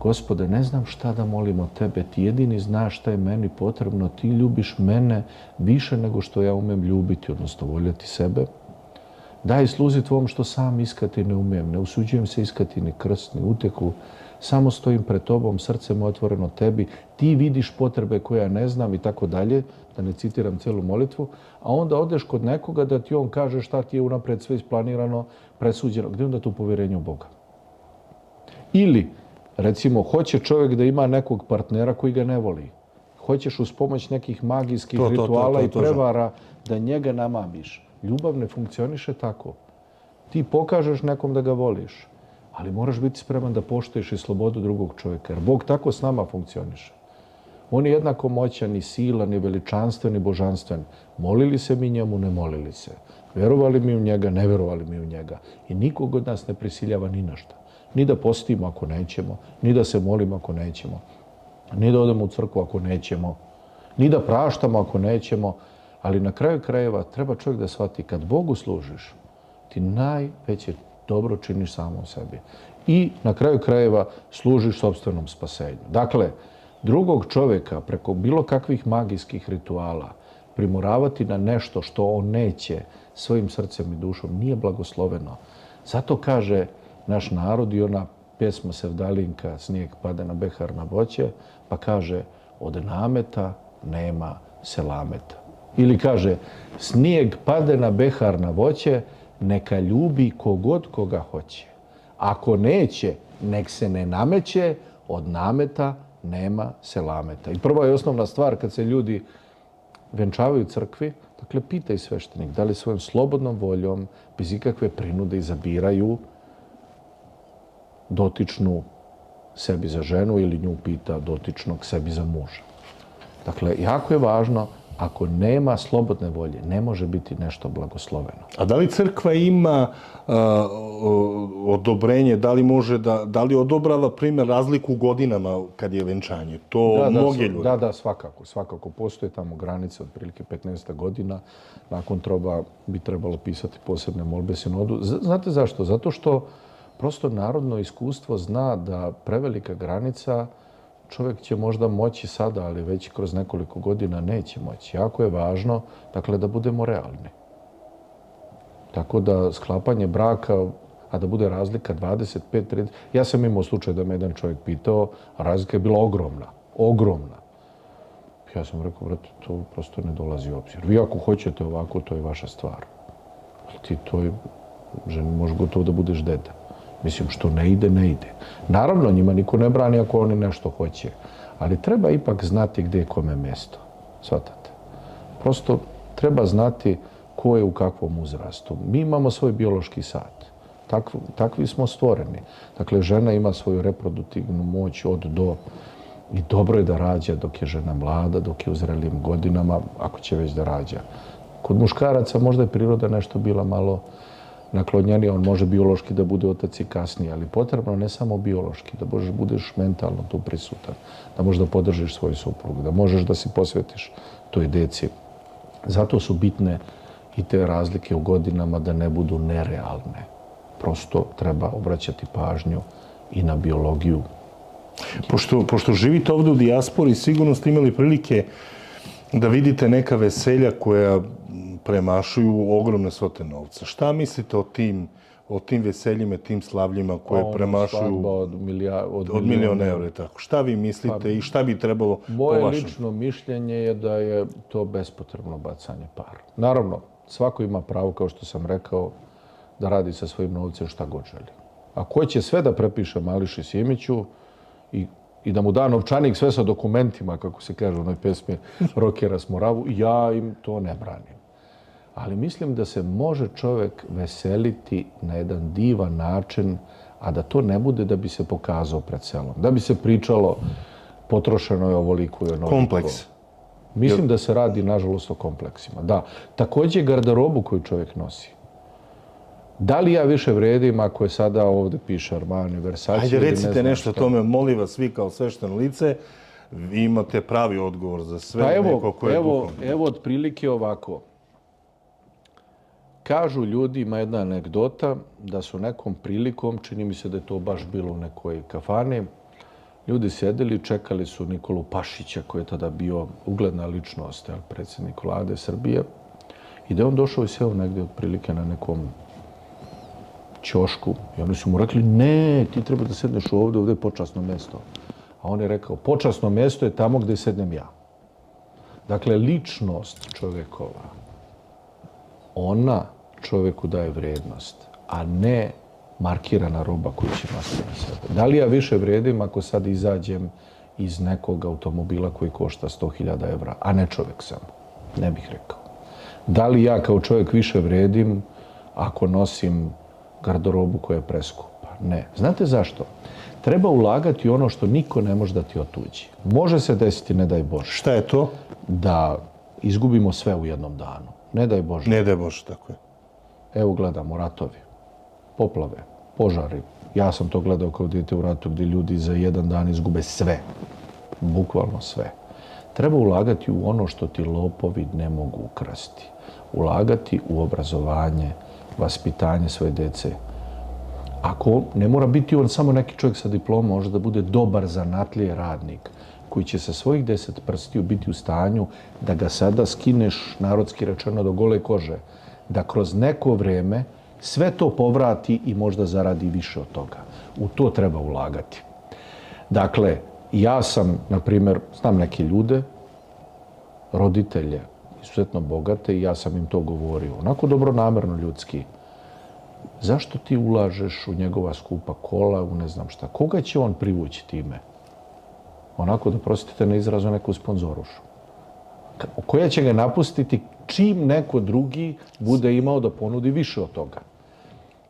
Gospode, ne znam šta da molim od tebe, ti jedini znaš šta je meni potrebno, ti ljubiš mene više nego što ja umem ljubiti, odnosno voljeti sebe. Daj sluzi tvom što sam iskati ne umem, ne usuđujem se iskati ni krst, ni uteku, samo stojim pred tobom, srce mu otvoreno tebi, ti vidiš potrebe koje ja ne znam i tako dalje, da ne citiram celu molitvu, a onda odeš kod nekoga da ti on kaže šta ti je unapred sve isplanirano, presuđeno. Gdje onda tu povjerenje u Boga? Ili, recimo, hoće čovjek da ima nekog partnera koji ga ne voli. Hoćeš uz pomoć nekih magijskih rituala i prevara da njega namamiš. Ljubav ne funkcioniše tako. Ti pokažeš nekom da ga voliš, ali moraš biti spreman da poštuješ i slobodu drugog čovjeka, jer Bog tako s nama funkcioniše. On je jednako moćan i silan i veličanstven i božanstven. Molili se mi njemu, ne molili se. Verovali mi u njega, ne verovali mi u njega. I nikog od nas ne prisiljava ni na šta. Ni da postimo ako nećemo, ni da se molimo ako nećemo, ni da odemo u crkvu ako nećemo, ni da praštamo ako nećemo. Ali na kraju krajeva treba čovjek da shvati kad Bogu služiš, ti najveće dobro činiš samom sebi. I na kraju krajeva služiš sopstvenom spasenju. Dakle, drugog čovjeka preko bilo kakvih magijskih rituala primoravati na nešto što on neće svojim srcem i dušom nije blagosloveno. Zato kaže naš narod i ona pjesma Sevdalinka Snijeg pade na behar na voće, pa kaže od nameta nema selameta. Ili kaže snijeg pade na behar na voće, neka ljubi kogod koga hoće. Ako neće, nek se ne nameće, od nameta nema selameta. I prva i osnovna stvar kad se ljudi venčavaju u crkvi, dakle, pitaj sveštenik da li svojom slobodnom voljom, bez ikakve prinude izabiraju dotičnu sebi za ženu ili nju pita dotičnog sebi za muža. Dakle, jako je važno, ako nema slobodne volje, ne može biti nešto blagosloveno. A da li crkva ima odobrenje, da li odobrava primjer razliku u godinama kad je venčanje? To mnoge ljudi. Da, svakako. Postoje tamo granice, otprilike 15 godina. Nakon toga bi trebalo pisati posebne molbe sinodu. Znate zašto? Zato što prosto narodno iskustvo zna da prevelika granica čovjek će možda moći sada, ali već kroz nekoliko godina neće moći. Jako je važno, dakle, da budemo realni. Tako da sklapanje braka, a da bude razlika 25-30... Ja sam imao slučaj da me jedan čovjek pitao, a razlika je bila ogromna. Ja sam rekao, brate, to prosto ne dolazi u obzir. Vi ako hoćete ovako, to je vaša stvar. Ali ti toj ženi može gotovo da budeš deda. Mislim, što ne ide, ne ide. Naravno, njima niko ne brani ako oni nešto hoće. Ali treba ipak znati gdje je kome mjesto. Shvatate? Prosto treba znati ko je u kakvom uzrastu. Mi imamo svoj biološki sat. Takvi smo stvoreni. Dakle, žena ima svoju reproduktivnu moć od do. I dobro je da rađa dok je žena mlada, dok je u zrelim godinama, ako će već da rađa. Kod muškaraca možda je priroda nešto bila malo naklonjenija, on može biološki da bude otac i kasnije, ali potrebno ne samo biološki, da budeš mentalno tu prisutan, da možeš da podržiš svoj suprug, da možeš da si posvetiš toj deci. Zato su bitne i te razlike u godinama da ne budu nerealne. Prosto treba obraćati pažnju i na biologiju. Pošto živite ovde u dijaspori, sigurno ste imali prilike da vidite neka veselja koja premašuju ogromne svote novca. Šta mislite o tim veseljima, tim slavljima koje premašuju od miliona evra? Tako. Šta vi mislite i šta bi trebalo po Moje vašem? lično mišljenje je da je to bespotrebno bacanje para. Naravno, svako ima pravo, kao što sam rekao, da radi sa svojim novcem šta god želi. A ko će sve da prepiše Mališi Simiću i da mu da novčanik sve sa dokumentima, kako se kaže u onoj pesmi Rokera Smoravu, ja im to ne branim. Ali mislim da se može čovek veseliti na jedan divan način, a da to ne bude da bi se pokazao pred selom. Da bi se pričalo potrošeno je ovoliko i onoliko. Kompleks. Mislim da se radi, nažalost, o kompleksima. Da. Takođe garderobu koju čovjek nosi. Da li ja više vredim ako je sada ovde piše Armani, Versace? Ajde, recite nešto o tome, molim vas, vi kao svešteno lice, vi imate pravi odgovor za sve. Pa evo, otprilike ovako. Kažu ljudi, ima jedna anegdota, da su nekom prilikom, čini mi se da je to baš bilo u nekoj kafani, ljudi sedeli, čekali su Nikolu Pašića, koji je tada bio ugledna ličnost, predsjednik vlade Srbije, i da je on došao i seo negdje otprilike na nekom ćošku. I oni su mu rekli, ne, ti treba da sedneš ovdje, ovdje je počasno mjesto. A on je rekao, počasno mjesto je tamo gdje sednem ja. Dakle, ličnost čovjekova, ona čovjeku daje vrednost, a ne markirana roba koju će nositi na sebe. Da li ja više vredim ako sad izađem iz nekog automobila koji košta 100.000 evra, a ne čovjek sam? Ne bih rekao. Da li ja kao čovjek više vredim ako nosim garderobu koja je preskupa? Ne. Znate zašto? Treba ulagati ono što niko ne može da ti otuđi. Može se desiti, ne daj Bože. šta je to? Da izgubimo sve u jednom danu. Ne daj Bože. Ne daj Bože, tako je. Evo gledamo ratovi, poplave, požari. Ja sam to gledao kao dijete u ratu gdje ljudi za jedan dan izgube sve. Bukvalno sve. Treba ulagati u ono što ti lopovi ne mogu ukrasti. Ulagati u obrazovanje, vaspitanje svoje dece. Ako ne mora biti on samo neki čovjek sa diplomom, može da bude dobar zanatlije radnik koji će sa svojih 10 prstiju biti u stanju da ga sada skineš, narodski rečeno, do gole kože, da kroz neko vreme sve to povrati i možda zaradi više od toga. U to treba ulagati. Dakle, ja sam, na primjer, znam neke ljude, roditelje, izuzetno bogate, i ja sam im to govorio, onako dobronamerno ljudski. Zašto ti ulažeš u njegova skupa kola, u ne znam šta? Koga će on privući time? Onako, da prostite na izrazu, neku sponzorušu. Koja će ga napustiti čim neko drugi bude imao da ponudi više od toga?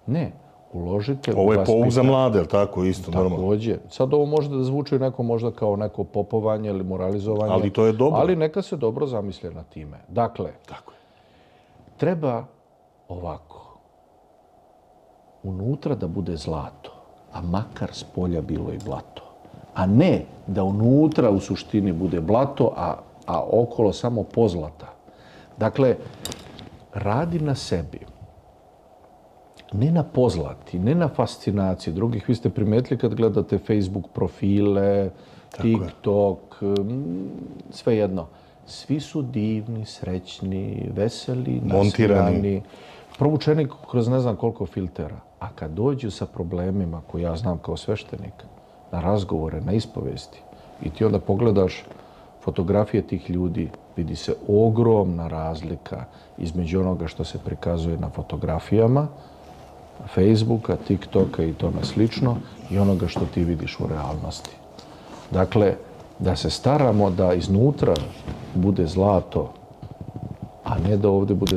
Ne, uložite u Ovo je pouk za mlade, ali tako, isto, normalno. Takođe. Sad ovo može da zvuči neko možda kao neko popovanje ili moralizovanje. Ali to je dobro. Ali neka se dobro zamisle na time. Dakle, treba ovako. Unutra da bude zlato, a makar s polja bilo i blato. A ne da unutra u suštini bude blato, a okolo samo pozlata. Dakle, radi na sebi. Ne na pozlati, ne na fascinaciji drugih. Vi ste primetili kad gledate Facebook profile, TikTok, svejedno. Svi su divni, srećni, veseli, nasmijani, provučeni kroz ne znam koliko filtera. A kad dođu sa problemima koje ja znam kao sveštenik, na razgovore, na ispovesti, i ti onda pogledaš fotografije tih ljudi, vidi se ogromna razlika između onoga što se prikazuje na fotografijama, Facebooka, TikToka i tome slično, i onoga što ti vidiš u realnosti. Dakle, da se staramo da iznutra bude zlato, a ne da ovdje bude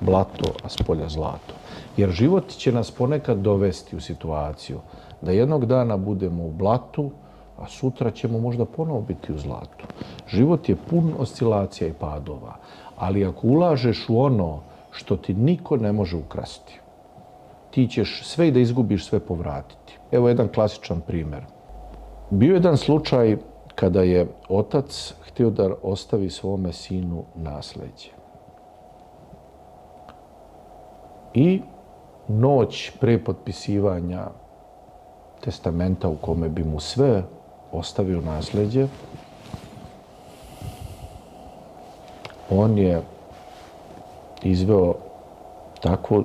blato, a s polja zlato. Jer život će nas ponekad dovesti u situaciju da jednog dana budemo u blatu, a sutra ćemo možda ponovo biti u zlatu. Život je pun oscilacija i padova, ali ako ulažeš u ono što ti niko ne može ukrasti, ti ćeš sve i da izgubiš, sve povratiti. Evo jedan klasičan primjer. Bio je jedan slučaj kada je otac htio da ostavi svome sinu nasleđe. I noć pre potpisivanja testamenta u kome bi mu sve ostavio nasleđe, on je izveo tako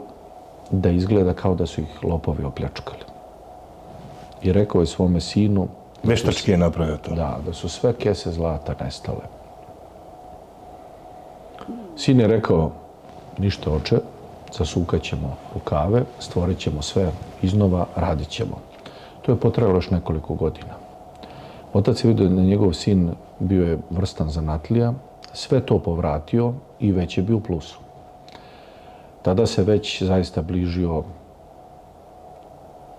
da izgleda kao da su ih lopovi opljačkali. I rekao je svome sinu... Veštački je napravio to. Da su sve kese zlata nestale. Sin je rekao, ništa oče, zasukat ćemo rukave, stvorit ćemo sve iznova, radit ćemo. To je potrajalo još nekoliko godina. Otac je vidio da njegov sin bio je vrstan zanatlija, sve to povratio i već je bio u plusu. Tada se već zaista bližio,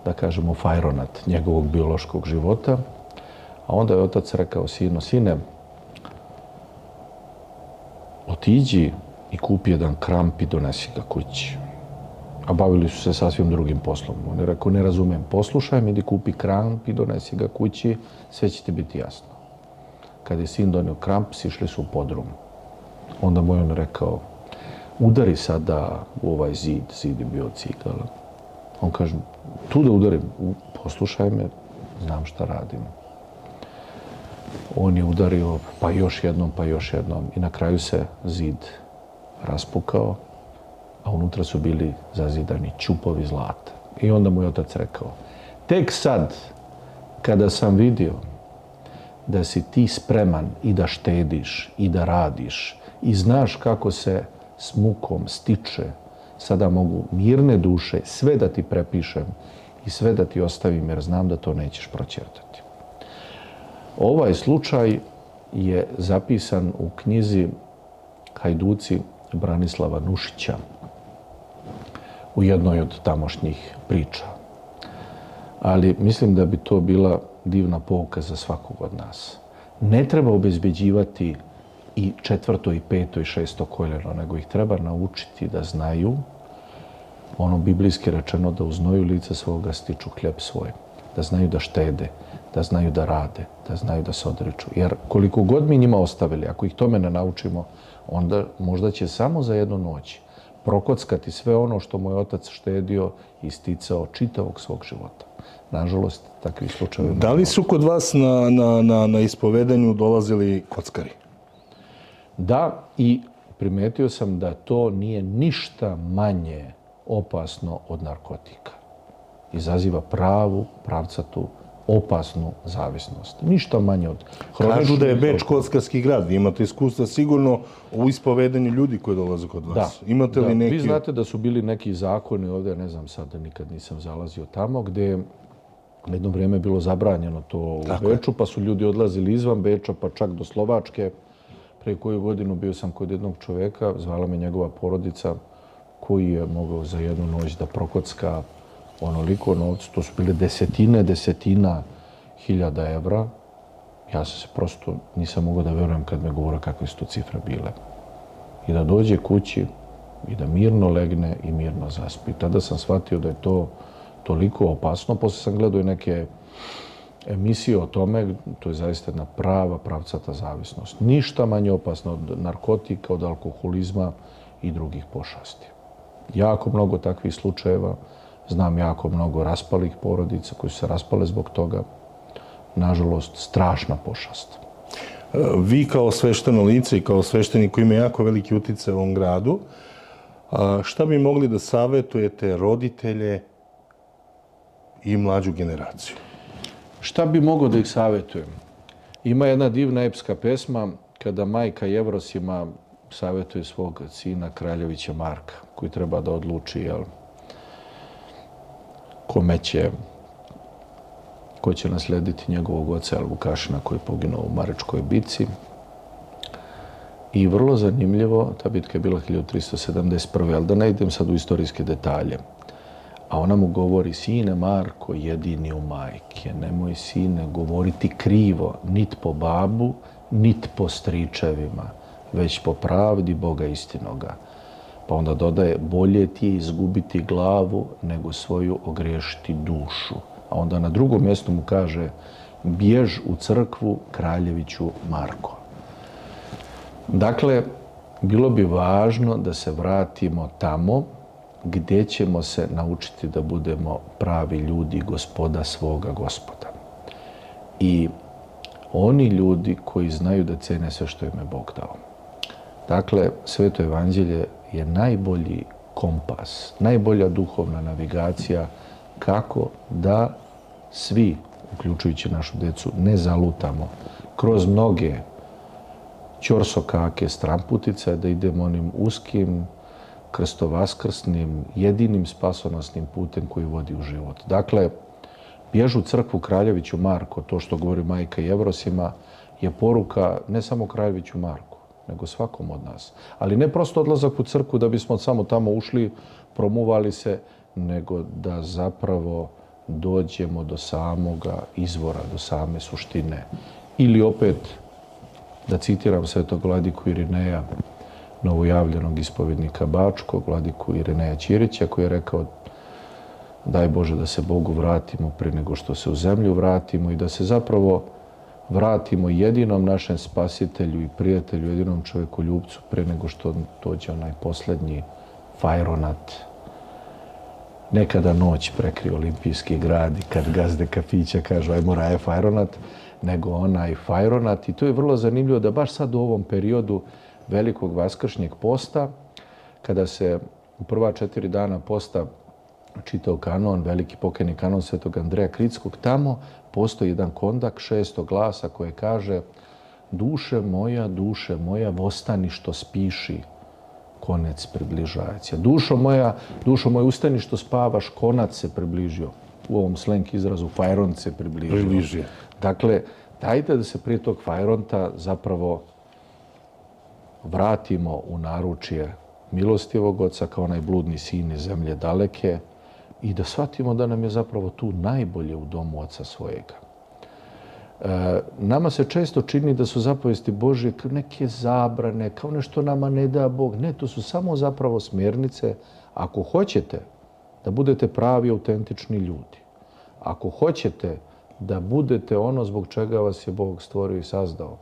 da kažemo, fajronat njegovog biološkog života, a onda je otac rekao sinu, sine, otiđi i kupi jedan kramp i donesi ga kući. A bavili su se sasvim drugim poslom. On je rekao, ne razumem, poslušaj mi, idi kupi kramp i donesi ga kući, sve će ti biti jasno. Kad je sin donio kramp, sišli su u podrum. Onda mu je on rekao, udari sada u ovaj zid, zid je bio od cigala. On kaže, tu da udarim, poslušaj me, znam šta radim. On je udario, pa još jednom, pa još jednom. I na kraju se zid raspukao, a unutra su bili zazidani ćupovi zlata. I onda mu je otac rekao, tek sad, kada sam vidio da si ti spreman i da štediš, i da radiš, i znaš kako se s mukom stiče, sada mogu mirne duše sve da ti prepišem i sve da ti ostavim, jer znam da to nećeš proćerdati. Ovaj slučaj je zapisan u knjizi Hajduci Branislava Nušića u jednoj od tamošnjih priča. Ali mislim da bi to bila divna pouka za svakog od nas. Ne treba obezbeđivati i 4. i 5. i 6. koljeno, nego ih treba naučiti da znaju, ono biblijski rečeno, da u znoju lica svoga stiču hljeb svoj, da znaju da štede, da znaju da rade, da znaju da se odriču. Jer koliko god mi njima ostavili, ako ih tome ne naučimo, onda možda će samo za jednu noć prokockati sve ono što mu je otac štedio i sticao čitavog svog života. Nažalost, takvi slučajevi... Da li su kod vas na ispovedanju dolazili kockari? Da, i primetio sam da to nije ništa manje opasno od narkotika. Izaziva pravu, pravcatu, opasnu zavisnost. Ništa manje od hroničnog... Kažu da je Beč kockarski grad. Vi imate iskustva sigurno u ispovedanju ljudi koji dolaze kod vas. Da. Imate li neki... Vi znate da su bili neki zakoni ovdje, ne znam sad, nikad nisam zalazio tamo, gdje je jedno vrijeme bilo zabranjeno to u Beču, pa su ljudi odlazili izvan Beča, pa čak do Slovačke. Prije koju godinu bio sam kod jednog čovjeka, zvala me njegova porodica, koji je mogao za jednu noć da prokocka onoliko novca. To su bile desetina hiljada evra. Ja sam se prosto nisam mogao da verujem kad me govore kakve su to cifre bile. I da dođe kući i da mirno legne i mirno zaspi. Tada sam shvatio da je to toliko opasno. Poslije sam gledao i neke emisije o tome. To je zaista jedna prava, pravcata zavisnost. Ništa manje opasno od narkotika, od alkoholizma i drugih pošasti. Jako mnogo takvih slučajeva. Znam jako mnogo raspalih porodica koji su se raspale zbog toga. Nažalost, strašna pošast. Vi kao svešteno lice i kao sveštenik koji ima jako veliki utjecaj u ovom gradu, šta bi mogli da savjetujete roditelje i mlađu generaciju? Šta bi mogao da ih savjetujem? Ima jedna divna epska pesma kada majka Jevrosima savjetuje svog sina Kraljevića Marka, koji treba da odluči ko će naslediti njegovog oca Vukašina koji je poginuo u Marečkoj bitci. I vrlo zanimljivo, ta bitka je bila 1371. Ali da ne idem sad u istorijske detalje. A ona mu govori, sine Marko, jedini u majke, nemoj sine govoriti krivo, nit po babu, nit po stričevima, već po pravdi Boga istinoga. Pa onda dodaje, bolje ti je izgubiti glavu nego svoju ogriješiti dušu. A onda na drugom mjestu mu kaže, bjež u crkvu Kraljeviću Marko. Dakle, bilo bi važno da se vratimo tamo gdje ćemo se naučiti da budemo pravi ljudi, gospoda svoga gospoda. I oni ljudi koji znaju da cene sve što im je Bog dao. Dakle, Sveto evanđelje je najbolji kompas, najbolja duhovna navigacija kako da svi, uključujući našu djecu, ne zalutamo kroz mnoge ćorsokake stramputice, da idemo onim uskim, krstovaskrsnim, jedinim spasonosnim putem koji vodi u život. Dakle, bjež u crkvu Kraljeviću Marko, to što govori majka Jevrosima, je poruka ne samo Kraljeviću Marku, nego svakom od nas. Ali ne prosto odlazak u crkvu da bismo samo tamo ušli, promuvali se, nego da zapravo dođemo do samoga izvora, do same suštine. Ili opet, da citiram svetog vladiku Irineja, novojavljenog ispovjednika Bačkog, vladiku Irineja Ćirića, koji je rekao: daj Bože da se Bogu vratimo prije nego što se u zemlju vratimo i da se zapravo vratimo jedinom našem spasitelju i prijatelju, jedinom čovjeku ljubcu prije nego što dođe onaj posljednji fajronat. Nekada noć prekrije Olimpijski grad i kad gazde kafića kažu ajmo raje fajronat, nego onaj fajronat. I to je vrlo zanimljivo da baš sad u ovom periodu velikog vaskršnjeg posta, kada se u prva 4 dana posta čitao kanon, veliki pokajni kanon svetog Andreja Kritskog, tamo postoji jedan kondak 6. glasa koje kaže: duše moja, vostani što spiši, konec približajac. Dušo moja, ustani što spavaš, konac se približio. U ovom slenk izrazu fajront se približio. Dakle, dajte da se prije tog fajronta zapravo vratimo u naručje milostivog Oca kao onaj bludni sin iz zemlje daleke i da shvatimo da nam je zapravo tu najbolje u domu Oca svojega. Nama se često čini da su zapovesti Božje neke zabrane, kao nešto nama ne da Bog. Ne, to su samo zapravo smjernice. Ako hoćete da budete pravi, autentični ljudi, ako hoćete da budete ono zbog čega vas je Bog stvorio i sazdao,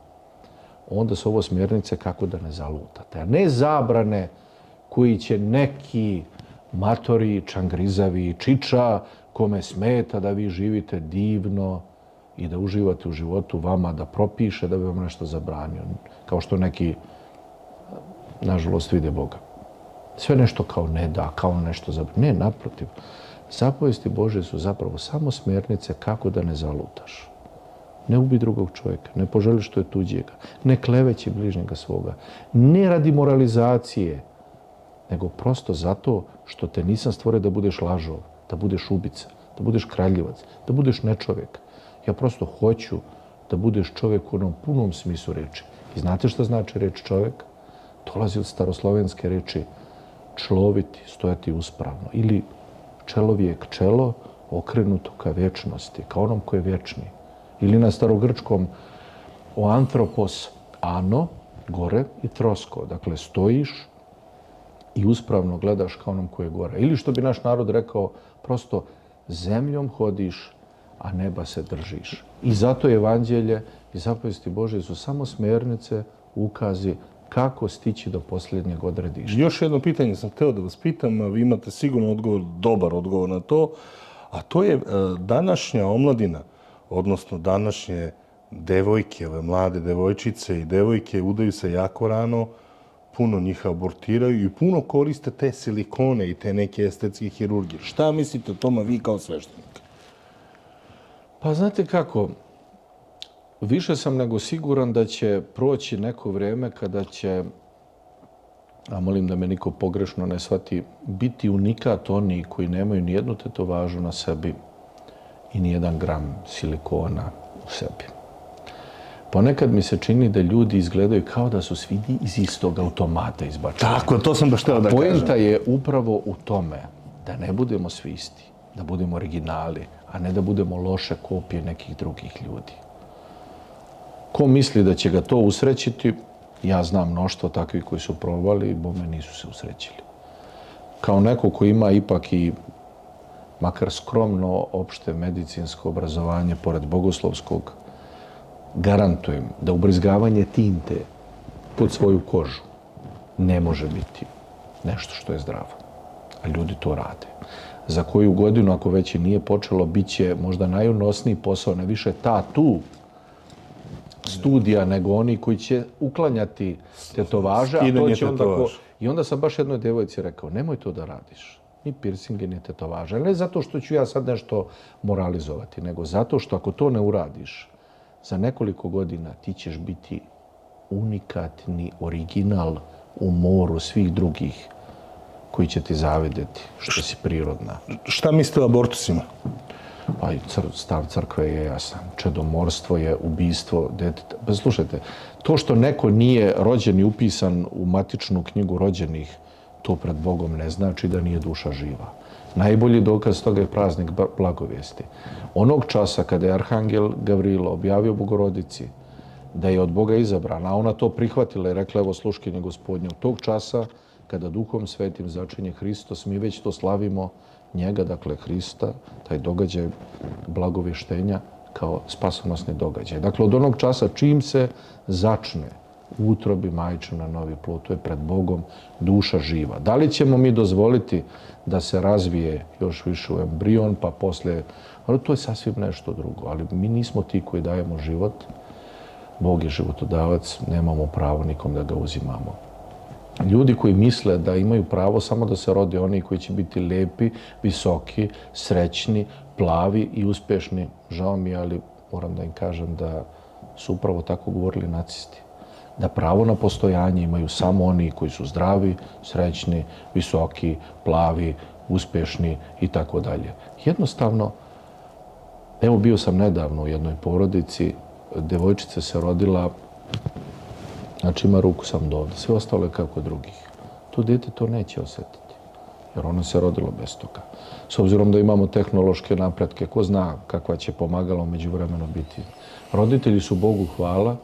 onda su ovo smjernice kako da ne zalutate. A ne zabrane koji će neki matori, čangrizavi, čiča, kome smeta da vi živite divno i da uživate u životu, vama da propiše da bi vam nešto zabranio. Kao što neki, nažalost, vide Boga. Sve nešto kao ne da, kao nešto zabranio. Ne, naprotiv. Zapovesti Božje su zapravo samo smjernice kako da ne zalutaš. Ne ubi drugog čovjeka, ne poželi što je tuđega, ne kleveći bližnjega svoga, ne radi moralizacije, nego prosto zato što te nisam stvorio da budeš lažov, da budeš ubica, da budeš kraljevac, da budeš nečovjek. Ja prosto hoću da budeš čovjek u onom punom smislu reči. I znate šta znači reč čovjek? Dolazi od staroslovenske reči človiti, stojati uspravno. Ili čelovijek, čelo, okrenuto ka vječnosti, ka onom koji je vječni. Ili na starogrčkom o antropos ano, gore, i trosko. Dakle, stojiš i uspravno gledaš ka onom koji je gore. Ili što bi naš narod rekao, prosto zemljom hodiš, a neba se držiš. I zato evanđelje i zapovesti Božje su samo smjernice, ukazi kako stići do posljednjeg odredišta. Još jedno pitanje sam htio da vas pitam, a vi imate sigurno odgovor, dobar odgovor na to, a to je današnja omladina, odnosno današnje devojke, ove mlade devojčice i devojke udaju se jako rano, puno njih abortiraju i puno koriste te silikone i te neke estetske hirurgije. Šta mislite o tome vi kao sveštenik? Pa znate kako, više sam nego siguran da će proći neko vrijeme kada će, a molim da me niko pogrešno ne shvati, biti unikat oni koji nemaju nijednu tetovažu na sebi i nijedan gram silikona u sebi. Ponekad mi se čini da ljudi izgledaju kao da su svi iz istog automata izbačeni. Tako, to sam baš htio da kažem. Poenta je upravo u tome da ne budemo svi isti, da budemo originali, a ne da budemo loše kopije nekih drugih ljudi. Ko misli da će ga to usrećiti, ja znam mnoštvo takvih koji su probali i bome nisu se usrećili. Kao neko ko ima ipak i makar skromno opšte medicinsko obrazovanje pored bogoslovskog, garantujem da ubrizgavanje tinte pod svoju kožu ne može biti nešto što je zdravo. A ljudi to rade. Za koju godinu, ako već i nije počelo, bit će možda najunosniji posao, ne više tu studija, nego oni koji će uklanjati tetovaže. I onda sam baš jednoj djevojci rekao, nemoj to da radiš. Ni piercinge, ni tetovaže. Ne zato što ću ja sad nešto moralizovati, nego zato što ako to ne uradiš, za nekoliko godina ti ćeš biti unikatni original u moru svih drugih koji će ti zavidjeti što si prirodna. Šta mislite o abortusima? Pa i stav crkve je jasan. Čedomorstvo je ubistvo deteta. Pa slušajte, to što neko nije rođen i upisan u matičnu knjigu rođenih, to pred Bogom ne znači da nije duša živa. Najbolji dokaz toga je praznik blagovijesti. Onog časa kada je arhangel Gavrilo objavio Bogorodici da je od Boga izabrana, a ona to prihvatila i rekla, evo sluškinje Gospodnje, od tog časa kada Duhom Svetim začinje Hristos, mi već to slavimo njega, dakle Hrista, taj događaj blagovještenja kao spasonosni događaj. Dakle, od onog časa čim se začne u utrobi majčina novi plod, to je pred Bogom duša živa. Da li ćemo mi dozvoliti da se razvije još više u embrion, pa poslije, ali to je sasvim nešto drugo. Ali mi nismo ti koji dajemo život. Bog je životodavac, nemamo pravo nikom da ga uzimamo. Ljudi koji misle da imaju pravo samo da se rode oni koji će biti lepi, visoki, srećni, plavi i uspješni, žao mi je, ali moram da im kažem da su upravo tako govorili nacisti. Da pravo na postojanje imaju samo oni koji su zdravi, srećni, visoki, plavi, uspješni i tako dalje. Jednostavno, evo bio sam nedavno u jednoj porodici, devojčica se rodila, znači ima ruku sam do ovdje, sve ostalo je kako drugih. To dijete to neće osjetiti, jer ono se rodilo bez toga. S obzirom da imamo tehnološke napretke, ko zna kakva će pomagala umeđu vremenu biti. Roditelji su Bogu hvala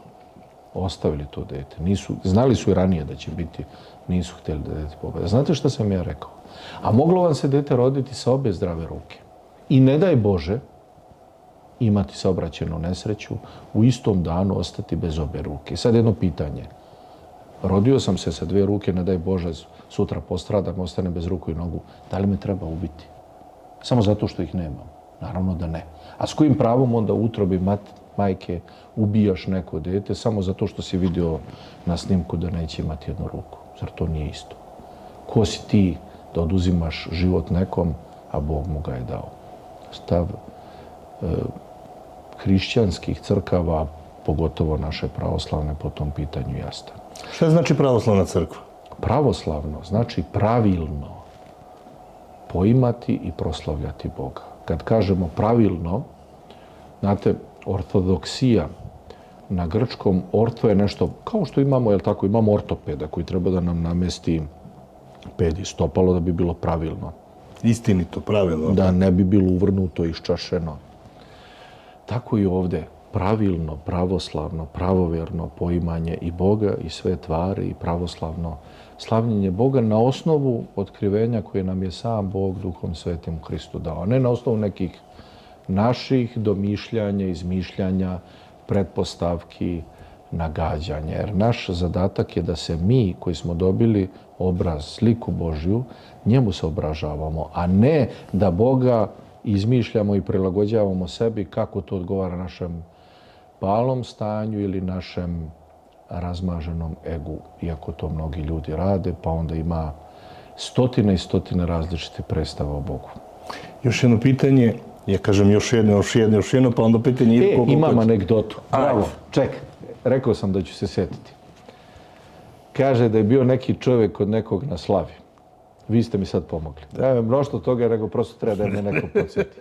ostavili to dijete. Znali su i ranije da će biti, nisu htjeli da dijete pobede. Znate što sam ja rekao? A moglo vam se dijete roditi sa obje zdrave ruke. I ne daj Bože imati saobraćajnu nesreću, u istom danu ostati bez obje ruke. Sad jedno pitanje. Rodio sam se sa dvije ruke, ne daj Bože, sutra postradam, ostane bez ruku i nogu. Da li me treba ubiti? Samo zato što ih nemam? Naravno da ne. A s kojim pravom onda u utrobi majke ubijaš neko dijete samo zato što si vidio na snimku da neće imati jednu ruku? Zar to nije isto? Ko si ti da oduzimaš život nekom, a Bog mu ga je dao? Stav hrišćanskih crkava, pogotovo naše pravoslavne, po tom pitanju jasno. Šta znači pravoslavna crkva? Pravoslavno znači pravilno poimati i proslavljati Boga. Kad kažemo pravilno, znate, ortodoksija na grčkom orto je nešto, kao što imamo, jel tako, imamo ortopeda koji treba da nam namesti pedi stopalo da bi bilo pravilno. Istinito, pravilno. Da ne bi bilo uvrnuto i iščašeno. Tako i ovdje pravilno, pravoslavno, pravovjerno poimanje i Boga i sve tvari i pravoslavno slavljenje Boga na osnovu otkrivenja koje nam je sam Bog Duhom Svetim u Hristu dao. Ne na osnovu nekih naših domišljanja, izmišljanja, pretpostavki, nagađanja. Jer naš zadatak je da se mi koji smo dobili obraz, sliku Božju, njemu se obražavamo, a ne da Boga izmišljamo i prilagođavamo sebi kako to odgovara našem palom stanju ili našem razmaženom egu, iako to mnogi ljudi rade, pa onda ima stotine i stotine različitih predstava o Bogu. Još jedno pitanje, ja kažem još jedno, pa onda pitanje... Imam anegdotu. Bravo, čekaj, rekao sam da ću se sjetiti. Kaže da je bio neki čovjek kod nekog na slavi. Vi ste mi sad pomogli. Mnoštvo toga je rekao, prosto treba da me neko podsjeti.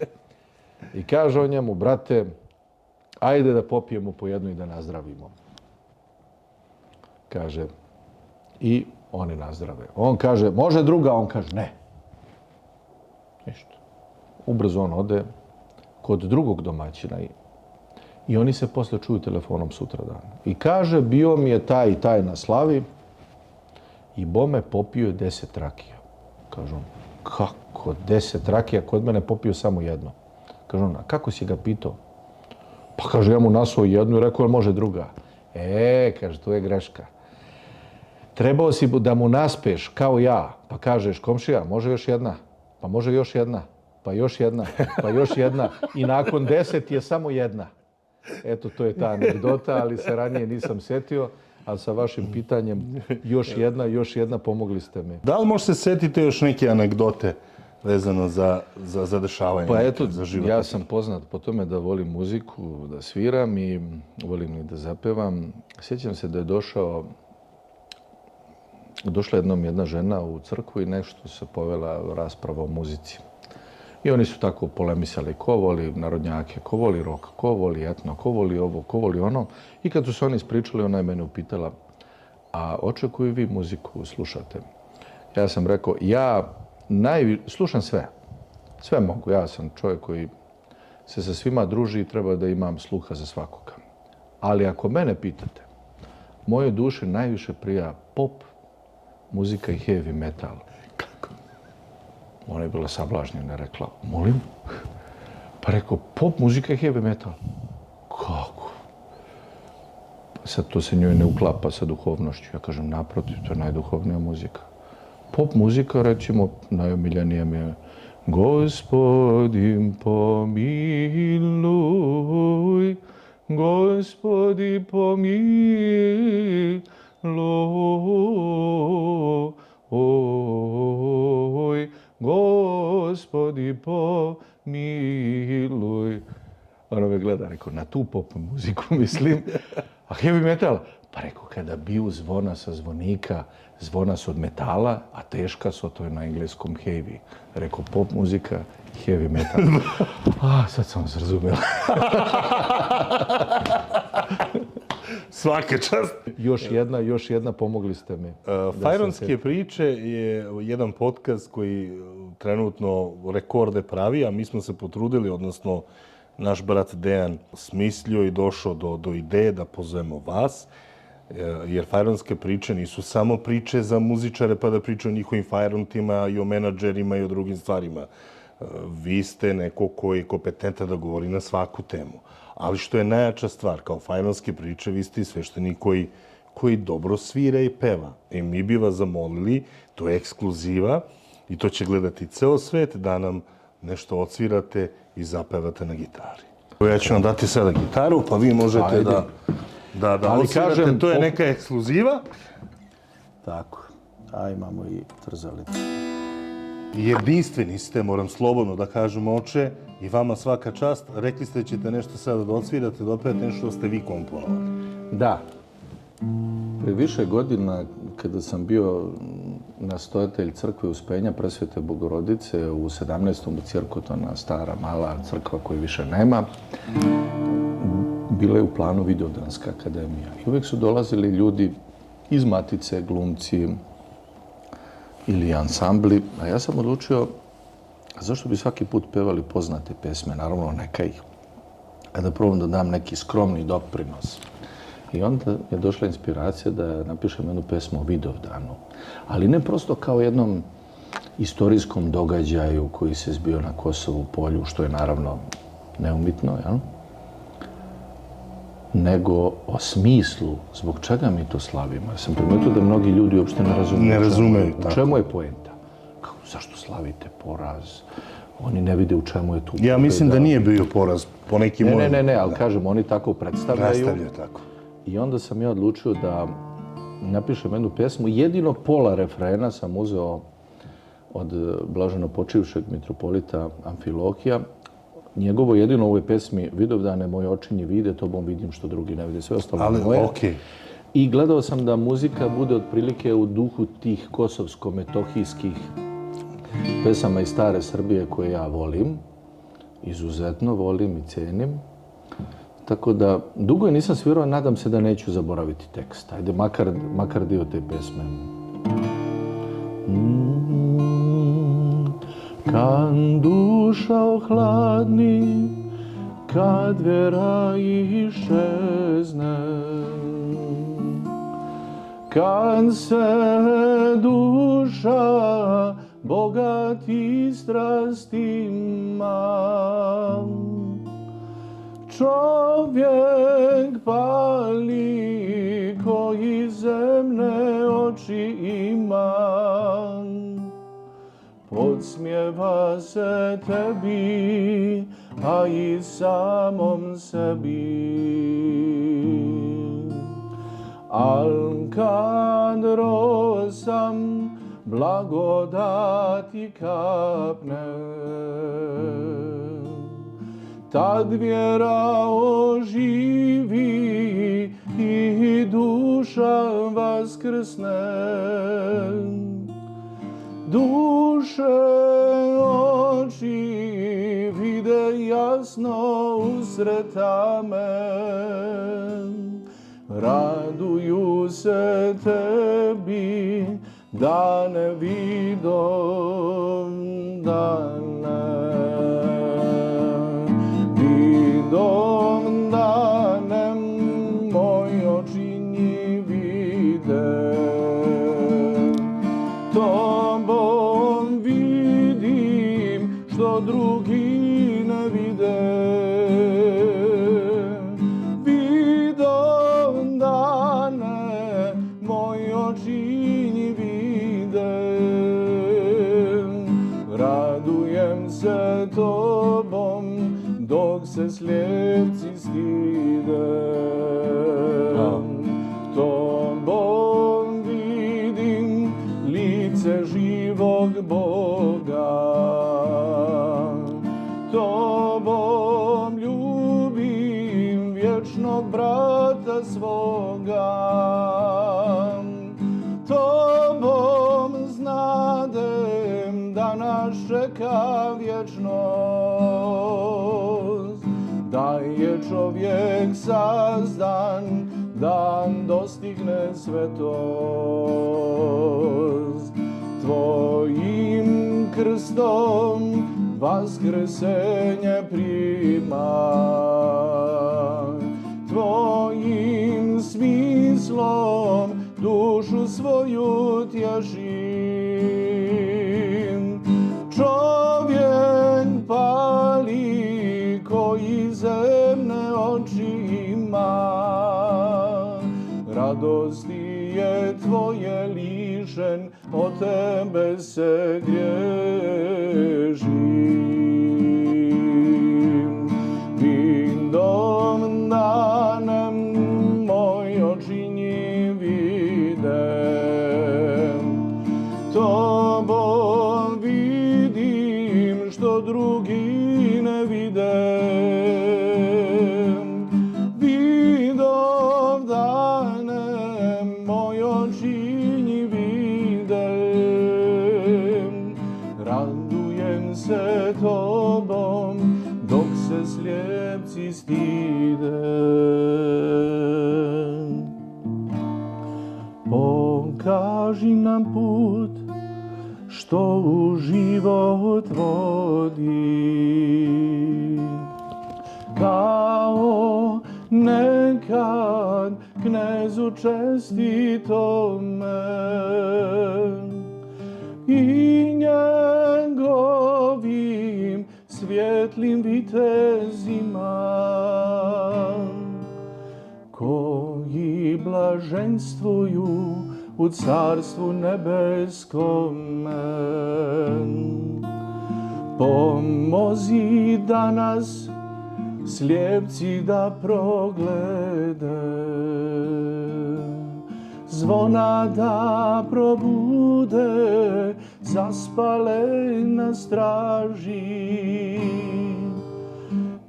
I kaže on njemu, brate, ajde da popijemo po jednu i da nazdravimo. Kaže, i oni nazdrave. On kaže, može druga, on kaže, ne. Ništa. Ubrzo on ode kod drugog domaćina i oni se posle čuju telefonom sutradan. I kaže, bio mi je taj i taj na slavi i bome popio je 10 rakija. Kaže on, kako 10 rakija? Kod mene popio samo jedno. Kaže on, a kako si ga pitao? Pa kaže, ja mu nasuo jednu i rekao, može druga. Kaže, to je greška. Trebao si da mu naspeš kao ja, pa kažeš komšija, može još jedna, pa može još jedna, pa još jedna, pa još jedna i nakon 10 je samo jedna. Eto, to je ta anegdota, ali se ranije nisam setio, ali sa vašim pitanjem još jedna, pomogli ste mi. Da li možete setiti još neke anegdote vezano za dešavanje? Pa eto, za život? ja sam poznat po tome da volim muziku, da sviram i volim i da zapevam. Sjećam se da je došla jednom jedna žena u crkvu i nešto se povela rasprava o muzici. I oni su tako polemisali ko voli narodnjake, ko voli rock, ko voli etno, ko voli ovo, ko voli ono. I kad su se oni ispričali, ona je mene upitala, a očekuju vi muziku slušate? Ja sam rekao, slušam sve. Sve mogu. Ja sam čovjek koji se sa svima druži i treba da imam sluha za svakoga. Ali ako mene pitate, moje duše najviše prija pop, muzika i heavy metal. Kako? Ona je bila sablažnjena, rekla, molim? Pa rekao, pop, muzika i heavy metal. Kako? Pa sad to se njoj ne uklapa sa duhovnošću. Ja kažem, naprotiv, to je najduhovnija muzika. Pop muzika, recimo, najomiljenija mi je Gospodin pomiluj, Gospodi pomiluj, Gospodi pomiluj. Ono me gleda, rekao, na tu pop muziku mislim. A heavy metal? Pa rekao, kada biju zvona sa zvonika, zvona su od metala, a teška su, to je na engleskom heavy. Rekao, pop muzika, heavy metal. Sad sam vas razumela. Svaka čast. Još jedna, pomogli ste mi. Fajronske priče je jedan podcast koji trenutno rekorde pravi, a mi smo se potrudili, odnosno naš brat Dejan smislio i došao do ideje da pozovemo vas, jer fajronske priče nisu samo priče za muzičare pa da pričaju o njihovim fajrontima i o menadžerima i o drugim stvarima. Vi ste neko koji je kompetentan da govori na svaku temu. Ali što je najjača stvar, kao fajronske priče, vi ste i sveštenik koji dobro svira i peva. I mi bi vas zamolili, to je ekskluziva i to će gledati ceo svet, da nam nešto odsvirate i zapevate na gitari. Ja ću vam dati sada gitaru, pa vi možete da odsvirate. To je neka ekskluziva. Tako. A imamo i trzalicu. Jedinstveni ste, moram slobodno da kažem, oče, i vama svaka čast. Rekli ste da ćete nešto sada da odsvirate, da opevate nešto ste vi komponovali. Da. Pre više godina, kada sam bio nastojatelj crkve Uspenja Presvete Bogorodice u 17. u Cirkotona, stara, mala crkva koju više nema, bila je u planu Vidovdanska akademija. I uvijek su dolazili ljudi iz Matice, glumci ili ansambli, a ja sam odlučio zašto bi svaki put pevali poznate pesme, naravno neka ih, a da probam da dam neki skromni doprinos. I onda je došla inspiracija da napišem jednu pesmu o Vidovdanu. Ali ne prosto kao jednom istorijskom događaju koji se zbio na Kosovu polju, što je naravno neumitno, jel? Nego o smislu zbog čega mi to slavimo. Ja sam primetio da mnogi ljudi uopšte ne razumiju. Ne razumeju. U čemu je poenta? Zašto slavite poraz? Oni ne vide u čemu je tu. Ja mislim da nije bio poraz po nekim mojim. Ne, ali kažem, oni tako predstavljaju. Predstavljaju tako. I onda sam ja odlučio da napišem jednu pesmu. Jedino pola refrena sam uzeo od blaženo počivšeg mitropolita Amfilohija. Njegovo jedino u ovoj pesmi Vidovdane moje očinji vide, tobom vidim što drugi ne vide. Sve ostalo moje. Okej. I gledao sam da muzika bude otprilike u duhu tih kosovsko-metohijskih pesama iz stare Srbije koje ja volim. Izuzetno volim i cenim. Tako da, dugo je nisam svirao, nadam se da neću zaboraviti tekst. Ajde, makar dio te pesme. Kad duša ohladni, kad vera iščezne, kad se duša bogati strastima, čovjek pali ko i zemne oči imam. Podsmjeva se tebi, a i samom sebi. Al kad rosam blagodati kapne, tad vjera oživi i duša vaskrsne. Duše oči vide jasno usred tame, raduju se tebi, dane vidom dane. Vidom danem moj oči nji vide, tobom vidim što drugi ne vide. Vidom dane moj oči nji vide, radujem se tobom dok se slijepci stide. Tobom vidim lice živog Boga, tobom ljubim vječnog brata svoga, tobom znadem da nas čeka vječnost, da je čovjek sazdan, dan dostigne svetost. Tvojim krstom vaskrsenje prima, tvojim smislom dušu svoju tješim. Čovjek pali koji zemne oči ima, radosti je tvoje lišen, o tebe se griješim. Vidom danem moj oči nji vide, tobom vidim što drugi ne vide. Vidom danem moj oči nji vide, radujem se tobom dok se slijepci stide. Pokaži nam put što u život vodi, kao nekad knezu čestitome i njegovim svjetlim vitezima, koji blaženstvuju u carstvu nebeskome. Pomozi danas slijepci da proglede, zvona da probude zaspale na straži.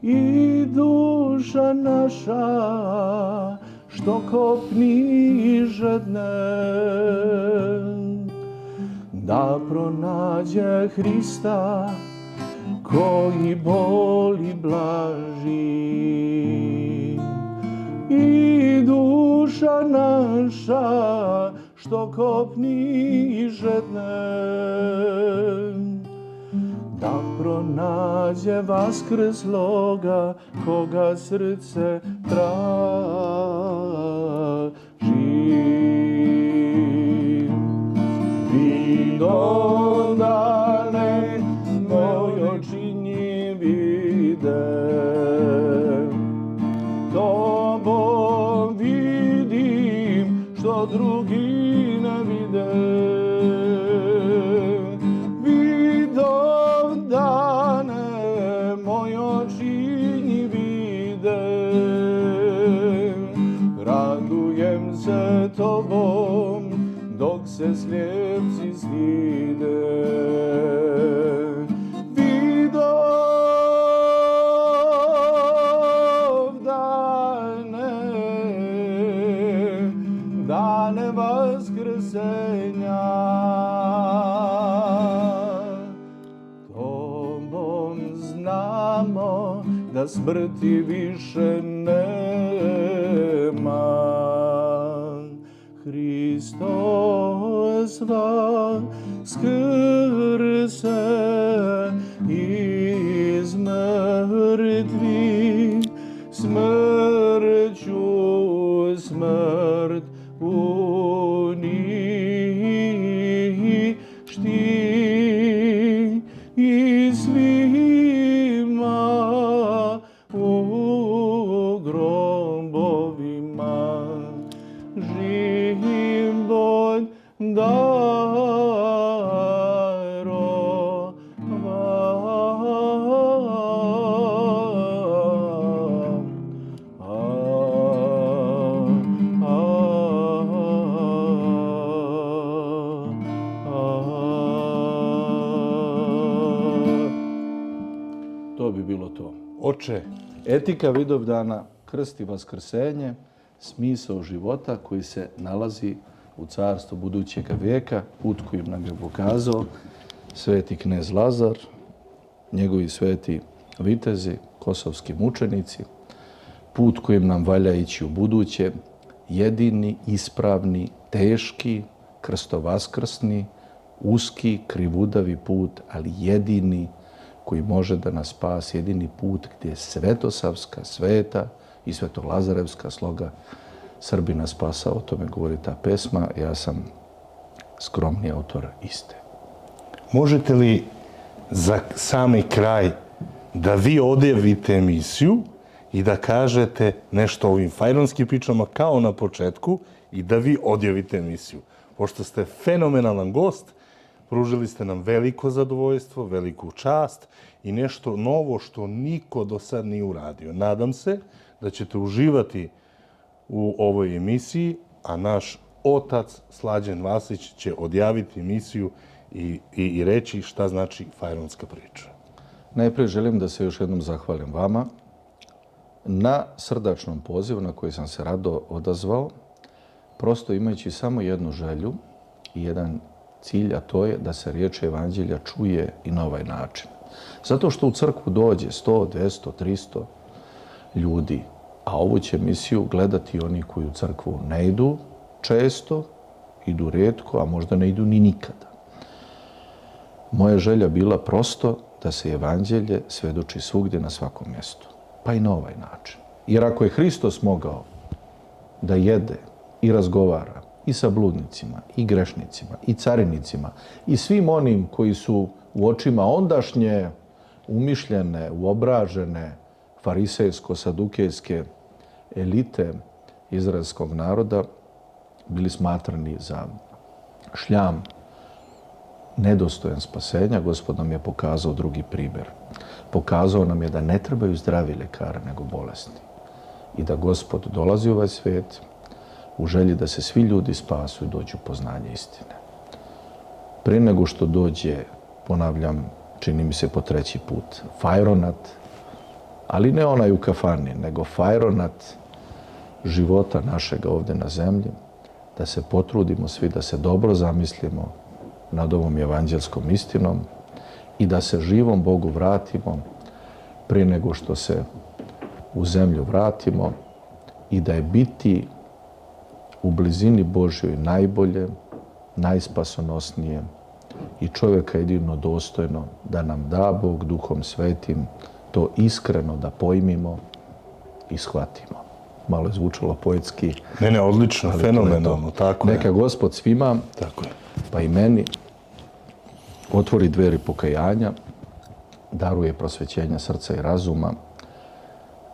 I duša naša što kopni i žedne, da pronađe Hrista koji boli blaži. I duša naša što kopni i žedne, da pronađe vaskrsloga koga srce traži. Vidom dane moj oči nji vide, ne vide. Vidov dane, moj oči vide. Radujem se tobom, dok se slijepci slide. Dane vaskrsenja, tobom znamo da smrti više nema. Hristos vaskrse iz mrtvih, smrću smrt uništi i svima u grobovima život To bi bilo to. Oče, etika Vidovdana, krst i vaskrsenje, smisao života koji se nalazi u carstvu budućeg vijeka, put koji nam je pokazao sveti knez Lazar, njegovi sveti vitezi, kosovski mučenici, put kojim nam valja ići u buduće, jedini, ispravni, teški, krstovaskrsni, uski, krivudavi put, ali jedini koji može da nas spasi, jedini put gdje je svetosavska, sveta i svetolazarevska sloga Srbina spasa, o tome govori ta pesma. Ja sam skromni autor iste. Možete li za sami kraj da vi odjavite emisiju i da kažete nešto o ovim fajronskim pričama kao na početku i da vi odjavite emisiju? Pošto ste fenomenalan gost, pružili ste nam veliko zadovoljstvo, veliku čast i nešto novo što niko do sad nije uradio. Nadam se da ćete uživati u ovoj emisiji, a naš otac Slađan Vasić će odjaviti emisiju i reći šta znači fajronska priča. Najprije želim da se još jednom zahvalim vama na srdačnom pozivu na koji sam se rado odazvao, prosto imajući samo jednu želju i jedan cilj, a to je da se riječ evanđelja čuje i na ovaj način. Zato što u crkvu dođe 100, 200, 300 ljudi, a ovu će emisiju gledati oni koji u crkvu ne idu često, idu rijetko, a možda ne idu ni nikada. Moja želja bila prosto da se evanđelje svedoči svugdje na svakom mjestu, pa i na ovaj način. Jer ako je Hristos mogao da jede i razgovara i sa bludnicima, i grešnicima, i carinicima, i svim onim koji su u očima ondašnje umišljene, uobražene, farisejsko-sadukejske elite izraelskog naroda bili smatrani za šljam nedostojan spasenja, Gospod nam je pokazao drugi primjer. Pokazao nam je da ne trebaju zdravi lekari, nego bolesni. I da Gospod dolazi u ovaj svijet u želji da se svi ljudi spasu i dođu u poznanje istine. Prije nego što dođe, ponavljam, čini mi se po 3. put, fajronat, ali ne onaj u kafani, nego fajronat života našega ovdje na zemlji, da se potrudimo svi, da se dobro zamislimo nad ovom evanđelskom istinom i da se živom Bogu vratimo prije nego što se u zemlju vratimo i da je biti u blizini Božjoj najbolje, najspasonosnije i čovjeka jedino dostojno da nam da Bog Duhom Svetim to iskreno da pojmimo i shvatimo. Malo je zvučalo poetski. Ne, odlično, fenomenalno, tako je. Neka Gospod svima, tako je, pa i meni, otvori dveri pokajanja, daruje prosvećenja srca i razuma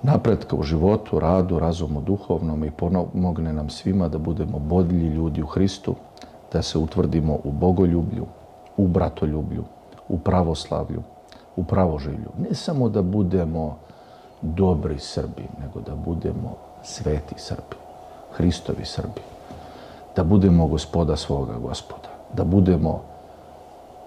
napretka u životu, radu, razumu duhovnom i pomogne nam svima da budemo bolji ljudi u Hristu, da se utvrdimo u bogoljublju, u bratoljublju, u pravoslavlju, u pravoživlju. Ne samo da budemo dobri Srbi, nego da budemo sveti Srbi, Hristovi Srbi. Da budemo gospoda svoga gospoda. Da budemo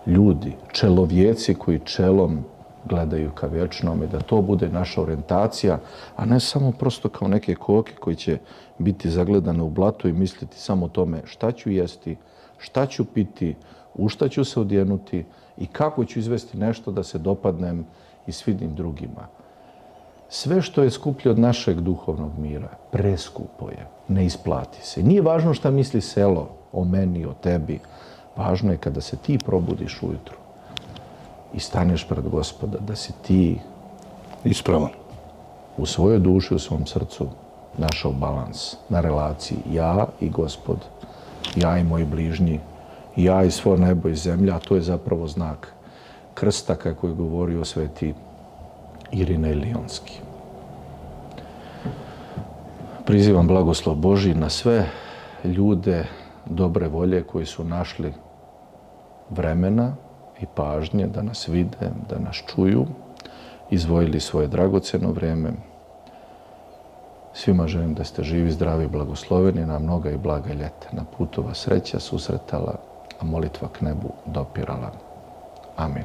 ljudi, čelovjeci koji čelom gledaju ka vječnom i da to bude naša orijentacija, a ne samo prosto kao neke koke koji će biti zagledane u blatu i misliti samo o tome šta ću jesti, šta ću piti, u šta ću se odjenuti i kako ću izvesti nešto da se dopadnem i svidim drugima. Sve što je skuplje od našeg duhovnog mira, preskupo je, ne isplati se. Nije važno šta misli selo o meni, o tebi. Važno je kada se ti probudiš ujutru i staneš pred Gospoda, da si ti Ispravan. u svojoj duši, u svom srcu našao balans na relaciji ja i Gospod, ja i moji bližnji, ja i svo nebo i zemlja, a to je zapravo znak krsta, kako je govorio sveti Irinej Lionski. Prizivam blagoslov Božji na sve ljude dobre volje koji su našli vremena i pažnje da nas vide, da nas čuju, izdvojili svoje dragoceno vrijeme. Svima želim da ste živi, zdravi, blagosloveni, na mnoga i blaga ljeta. Na putu vas sreća susretala, a molitva k nebu dopirala. Amin.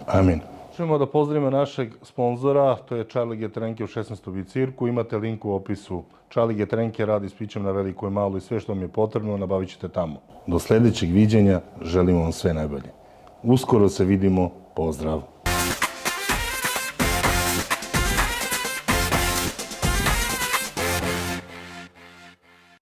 Amin. Želimo da pozdravimo našeg sponzora, to je Charlie Getrenke u 16. cirku. Imate link u opisu. Charlie Getrenke radi s pićem na veliko i malo i sve što vam je potrebno nabavit ćete tamo. Do sljedećeg viđenja želimo vam sve najbolje. Uskoro se vidimo. Pozdrav!